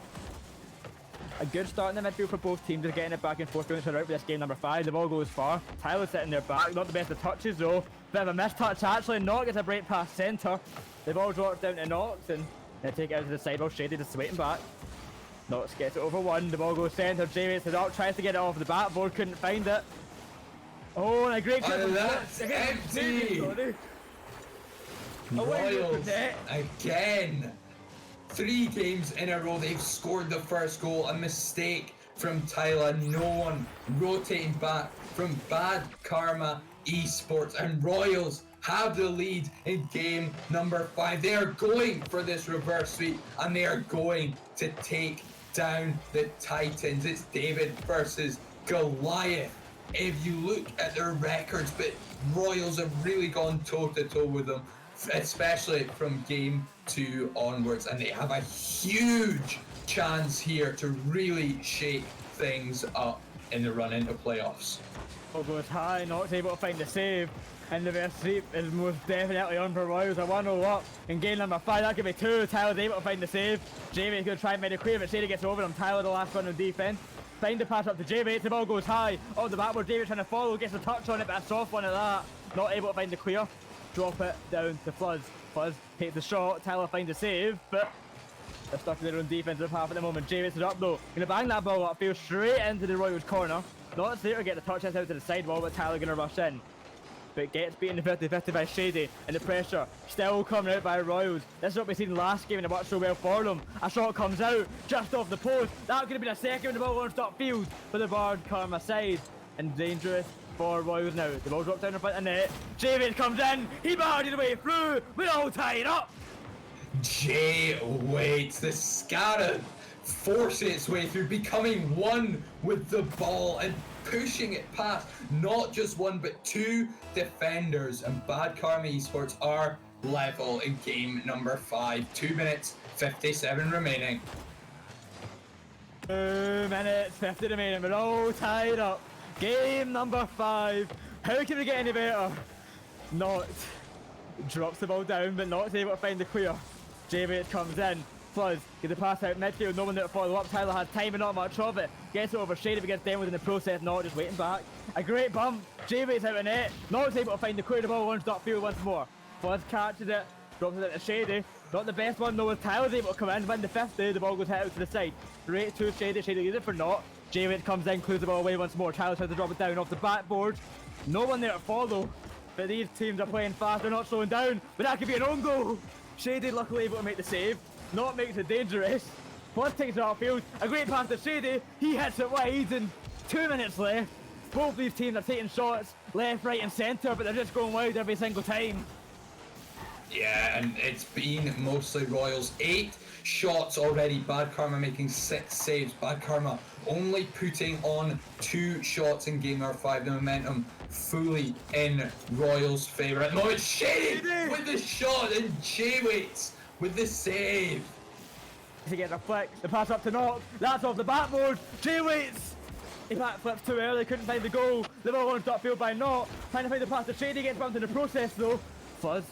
a good start in the midfield for both teams, just getting it back and forth going throughout for this game number 5. The ball goes far, Tyler sitting there back, not the best of touches though, bit of a missed touch actually. Nox gets a break past centre, the ball drops down to Nox and they take it out to the side while Shady just waiting back. Nox gets it over 1, the ball goes centre, J-Waits is up, tries to get it off the backboard, couldn't find it. Oh, and a great kick from that's empty! Royals again. 3 games in a row, they've scored the first goal. A mistake from Tyler. No one rotating back from Bad Karma Esports. And Royals have the lead in game number 5. They are going for this reverse sweep and they are going to take down the Titans. It's David versus Goliath. If you look at their records, but Royals have really gone toe-to-toe with them, especially from game 2 onwards, and they have a huge chance here to really shake things up in the run into playoffs. Ball goes high, not able to find the save, and the reverse sweep is most definitely on for Royals. A 1-0 up in game number 5, that could be 2. Tyler's able to find the save. J-Waits going to try and make it clear, but Shady gets over him. Tyler the last one on defense. Find the pass up to J-Waits, the ball goes high, on the backboard, J-Waits trying to follow, gets a touch on it, but a soft one at that. Not able to find the clear. Drop it down to Fluzz. Fluzz takes the shot, Tyler finds a save, but they're stuck in their own defensive half at the moment. J-Waits is up though, gonna bang that ball up, field straight into the Royals corner. Not there to get the touch out to the sidewall, but Tyler gonna rush in. But gets beaten in the 50-50 by Shady, and the pressure still coming out by Royals. This is what we seen last game and it worked so well for them. A shot comes out just off the post. That could have been a second when the ball launched upfield for the Bard Karma side. And dangerous for Royals now. The ball dropped down in front of the net. J-Waits comes in, he barred it away through. We're all tied up. Jay waits. The Scarab forcing its way through, becoming one with the ball and pushing it past not just one but two defenders. And Bad Karma Esports are level in game number 5. 2 minutes 57 remaining. 2 minutes 50 remaining. We're all tied up. Game number 5. How can we get any better? Not drops the ball down, but not able to find the clear. J-Wait comes in. Fluzz, get the pass out midfield, no one there to follow up. Tyler has time and not much of it. Gets it over Shady, but gets down within the process, not just waiting back. A great bump. J-Wait's out of net. Not able to find the clear, the ball runs upfield once more. Fluzz catches it, drops it into Shady. Not the best one though, as Tyler's able to come in, win the 50, the ball goes hit out to the side. Straight to Shady, Shady leaves it for naught. J-Wait comes in, clears the ball away once more. Tyler tries to drop it down off the backboard. No one there to follow. But these teams are playing fast, they're not slowing down. But that could be an own goal. Shady luckily able to make the save. Not makes it dangerous. Plus takes it outfield. A great pass to Shady. He hits it wide and 2 minutes left. Both these teams are taking shots left, right and centre, but they're just going wide every single time. Yeah, and it's been mostly Royals. 8 shots already. Bad Karma making 6 saves. Bad Karma only putting on 2 shots in game number 5. The momentum fully in Royals' favour. At the moment, Shady with the shot and J-Waits with the save. He gets a flick. The pass up to Knock. That's off the backboard. J-Waits. He backflips too early. Couldn't find the goal. The ball runs upfield by Knock. Trying to find the pass to Shady. Gets bumped in the process though. Fuzz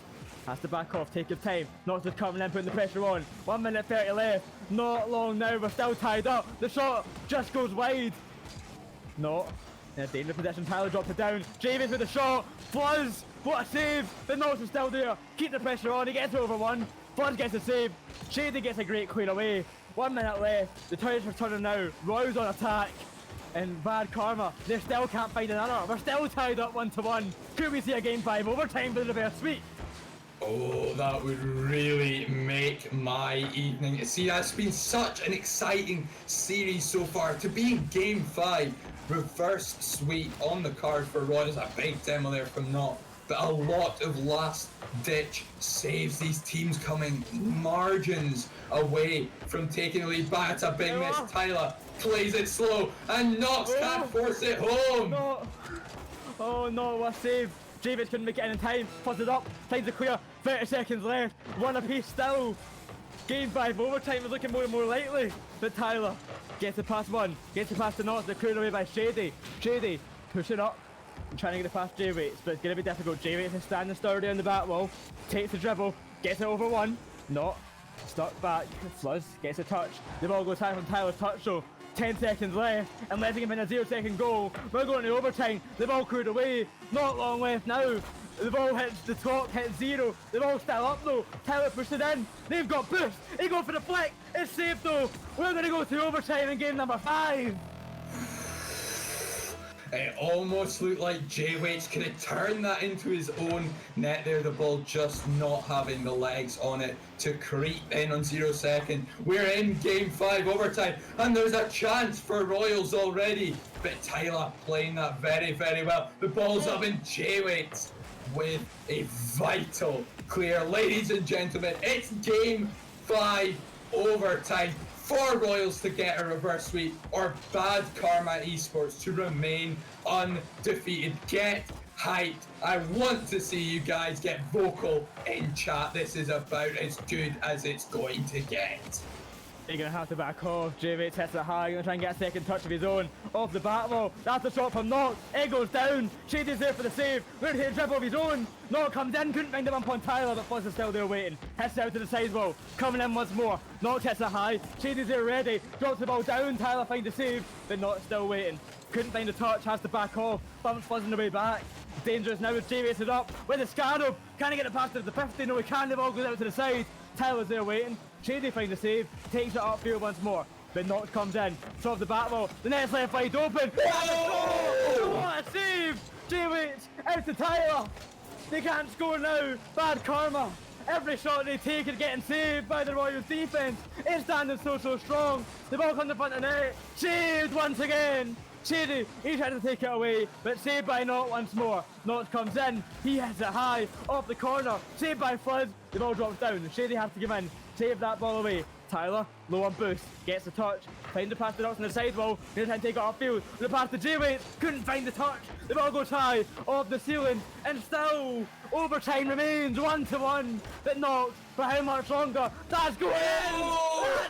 has to back off, take your time. Not just coming in, putting the pressure on. 1 minute 30 left. Not long now, we're still tied up. The shot just goes wide. Not in a dangerous position. Tyler drops it down. Javis with the shot. Fluzz, what a save. The Knox is still there. Keep the pressure on. He gets it over one. Fluzz gets a save. Shady gets a great clear away. 1 minute left. The Toys are turning now. Royals on attack. And Bad Karma, they still can't find another. We're still tied up 1-1. Could we see a game 5 overtime for the reverse sweep? Oh, that would really make my evening. See, that's been such an exciting series so far. To be in game 5, reverse sweep on the card for Royals. A big demo there from Not, but a lot of last ditch saves. These teams coming margins away from taking the lead. Back, it's a big miss. Tyler plays it slow and Knox can't force it home. No. Oh no, what a save. Javis couldn't make it in time, puts it up, times it clear, 30 seconds left, one apiece still. Game 5 overtime is looking more and more likely. But Tyler gets it past one, gets it past the Knots, they're cleared away by Shady. Shady pushing up and trying to get it past J-Waits, but it's going to be difficult. J-Waits is standing sturdy on the back wall, takes the dribble, gets it over one, Not stuck back, Fluzz gets a touch, the ball goes high from Tyler's touch, so 10 seconds left, and letting him in a 0-second goal. We're going to overtime. The ball cleared away. Not long left now. The ball hits the top, hits 0. The ball's still up though. Tyler pushed it in. They've got boost. He goes for the flick. It's safe though. We're going to go to overtime in game number 5. It almost looked like J-Waits could have turned that into his own net there. The ball just not having the legs on it to creep in on 0 second. We're in game 5 overtime and there's a chance for Royals already. But Tyler playing that very, very well. The ball's up in J-Waits with a vital clear. Ladies and gentlemen, it's game 5 overtime. For Royals to get a reverse sweep or Bad Karma Esports to remain undefeated. Get hyped. I want to see you guys get vocal in chat. This is about as good as it's going to get. You're going to have to back off. J-Waits hits it high. Going to try and get a second touch of his own. Off the bat wall. That's a shot from Knox. It goes down. Shady's there for the save. We're to hit a dribble of his own. Knox comes in. Couldn't find him up on Tyler, but Fluzz is still there waiting. Hits it out to the side wall. Coming in once more. Knox hits it high. Shady's there ready. Drops the ball down. Tyler finds the save, but Knox still waiting. Couldn't find a touch. Has to back off. Bumps Fluzz on the way back. Dangerous now with J-Waits is up. With the Scarab. Can he get it past the 50? No, he can't. The ball goes out to the side. Tyler's there waiting. Shady finds the save, takes it upfield once more. But Knox comes in, solves the back wall. The net's left wide open. Oh! What a save! J-Waits out to Tyler. They can't score now. Bad Karma. Every shot they take is getting saved by the Royals defense. It's standing so strong. The ball comes in front of the net. Saved once again. Shady, he tried to take it away, but saved by Not once more. Not comes in, he hits it high, off the corner, saved by Flood, the ball drops down, Shady has to give in, save that ball away. Tyler, low on boost, gets the touch, find the pass to Knox on the sidewall, gonna try and take it off field, the pass to J-Waits, couldn't find the touch, the ball goes high, off the ceiling, and still, overtime remains 1-1, but Knox, for how much longer? That's going in!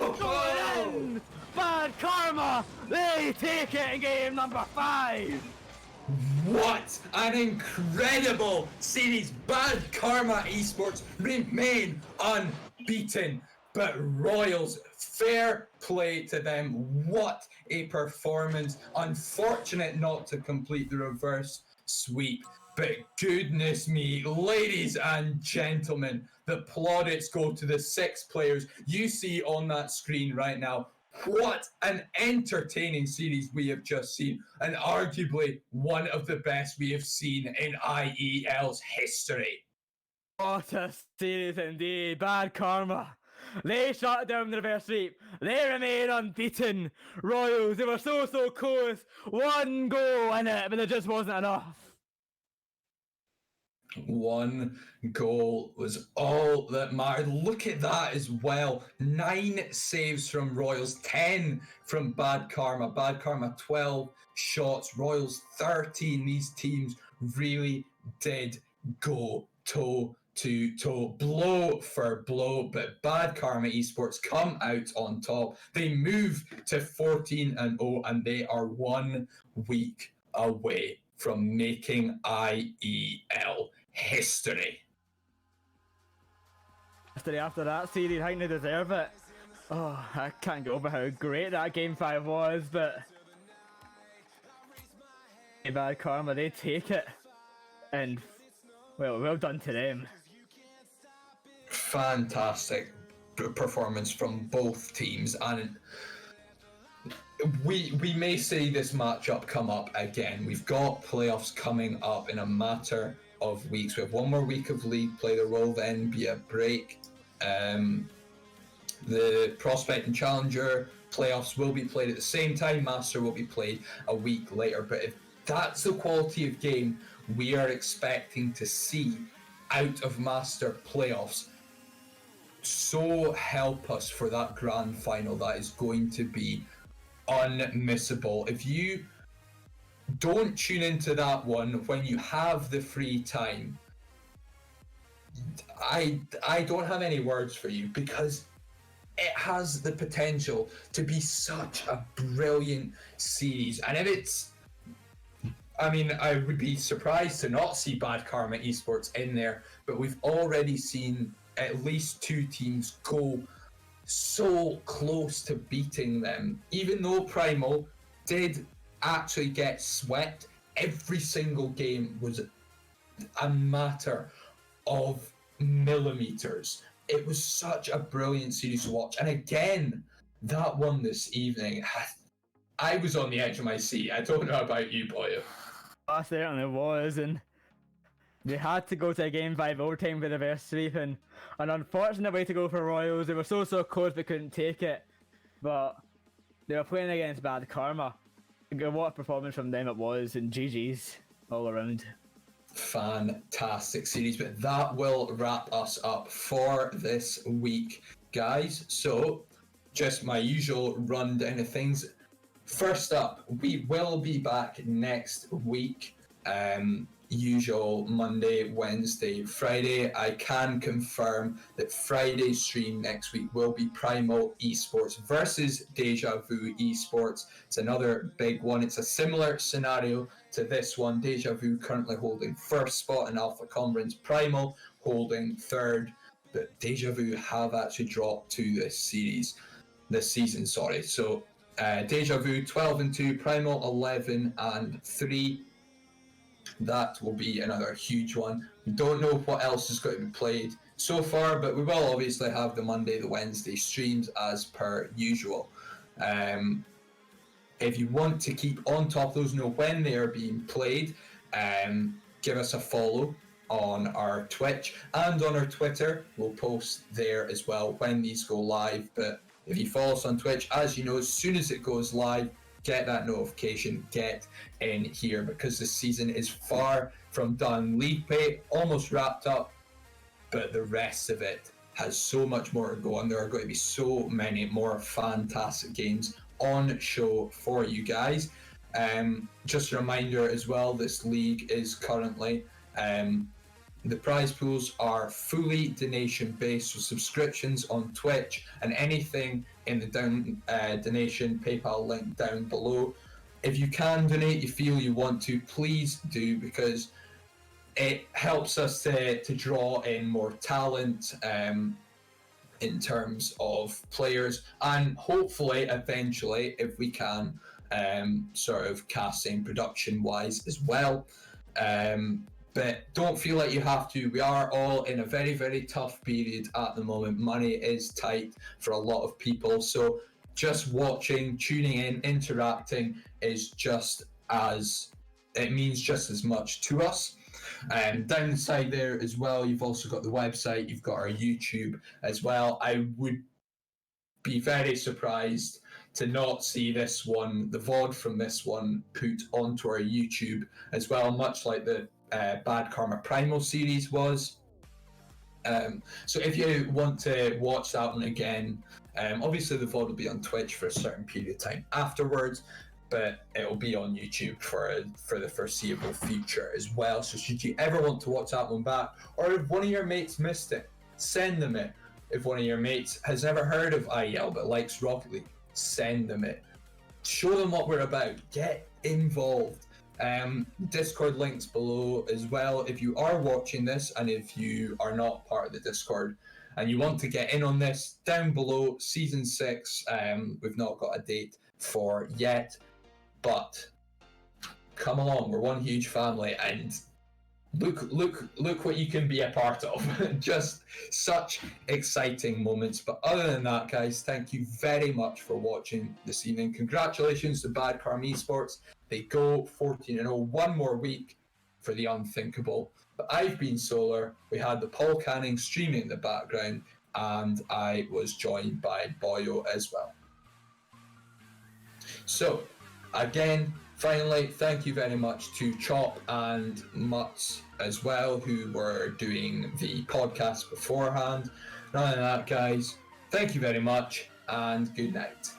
That's going in! Bad Karma, they take it in game number 5! What an incredible series! Bad Karma Esports remain unbeaten, but Royals, fair play to them. What a performance. Unfortunate not to complete the reverse sweep, but goodness me, ladies and gentlemen, the plaudits go to the 6 players you see on that screen right now. What an entertaining series we have just seen, and arguably one of the best we have seen in IEL's history. What a series indeed, Bad Karma. They shut down the reverse sweep. They remain unbeaten. Royals, they were so close. 1 goal in it, but it just wasn't enough. 1 goal was all that mattered. Look at that as well. 9 saves from Royals, 10 from Bad Karma. Bad Karma 12 shots, Royals 13. These teams really did go toe to toe, blow for blow, but Bad Karma Esports come out on top. They move to 14-0, and they are 1 week away from making IEL history. After that series, I think they deserve it. Oh, I can't get over how great that game 5 was, but Bad Karma, they take it, and well done to them. Fantastic performance from both teams, and we may see this matchup come up again. We've got playoffs coming up in a matter of weeks. We have 1 more week of league play. There will then be a break. The Prospect and Challenger playoffs will be played at the same time. Master will be played a week later. But if that's the quality of game we are expecting to see out of Master playoffs, so help us for that grand final. That is going to be unmissable. If you don't tune into that one when you have the free time, I don't have any words for you, because it has the potential to be such a brilliant series. And if it's, I mean, I would be surprised to not see Bad Karma Esports in there, but we've already seen at least 2 teams go so close to beating them. Even though Primal did actually get swept, every single game was a matter of millimeters. It was such a brilliant series to watch. And again, that one this evening, I was on the edge of my seat. I don't know about you, Boyo. I certainly was, and they had to go to a game 5 overtime with the reverse sweep, and an unfortunate way to go for Royals. They were so close they couldn't take it, but they were playing against Bad Karma. What a performance from them it was, and GG's all around. Fantastic series, but that will wrap us up for this week, guys. So just my usual rundown of things. First up, we will be back next week. Usual Monday, Wednesday, Friday. I can confirm that Friday's stream next week will be Primal Esports versus Deja Vu Esports. It's another big one. It's a similar scenario to this one. Deja Vu currently holding first spot in Alpha Conference, Primal holding third, but Deja Vu have actually dropped to this season. So Deja Vu 12-2, Primal 11-3. That will be another huge one. We don't know what else is going to be played so far, but we will obviously have the Monday, the Wednesday streams as per usual. If you want to keep on top of those, know when they are being played, give us a follow on our Twitch and on our Twitter. We'll post there as well when these go live. But if you follow us on Twitch, as you know, as soon as it goes live, get that notification, get in here, because the season is far from done. League play almost wrapped up, but the rest of it has so much more to go on. There are going to be so many more fantastic games on show for you guys. Just a reminder as well, this league is currently the prize pools are fully donation based, so subscriptions on Twitch and anything in the donation PayPal link down below. If you can donate, you feel you want to, please do, because it helps us to draw in more talent in terms of players, and hopefully eventually, if we can, sort of casting production wise as well. But don't feel like you have to. We are all in a very, very tough period at the moment. Money is tight for a lot of people. So just watching, tuning in, interacting is just as, it means just as much to us. Down the side there as well, you've also got the website, you've got our YouTube as well. I would be very surprised to not see this one, the VOD from this one, put onto our YouTube as well, much like the Bad Karma Primal series was. So if you want to watch that one again, obviously the VOD will be on Twitch for a certain period of time afterwards, but it will be on YouTube for the foreseeable future as well. So should you ever want to watch that one back, or if one of your mates missed it, send them it. If one of your mates has never heard of IEL but likes Rocket League, send them it. Show them what we're about. Get involved. Discord links below as well. If you are watching this and if you are not part of the Discord and you want to get in on this, down below, season 6, we've not got a date for yet, but come along, we're one huge family, and look what you can be a part of. Just such exciting moments. But other than that, guys, thank you very much for watching this evening. Congratulations to Bad Karma Esports. They go 14-0, one more week for the unthinkable. But I've been Solar. We had the Paul Canning streaming in the background, and I was joined by Boyo as well. So again, finally, thank you very much to Chop and Mutz as well, who were doing the podcast beforehand. And other than that, guys, thank you very much and good night.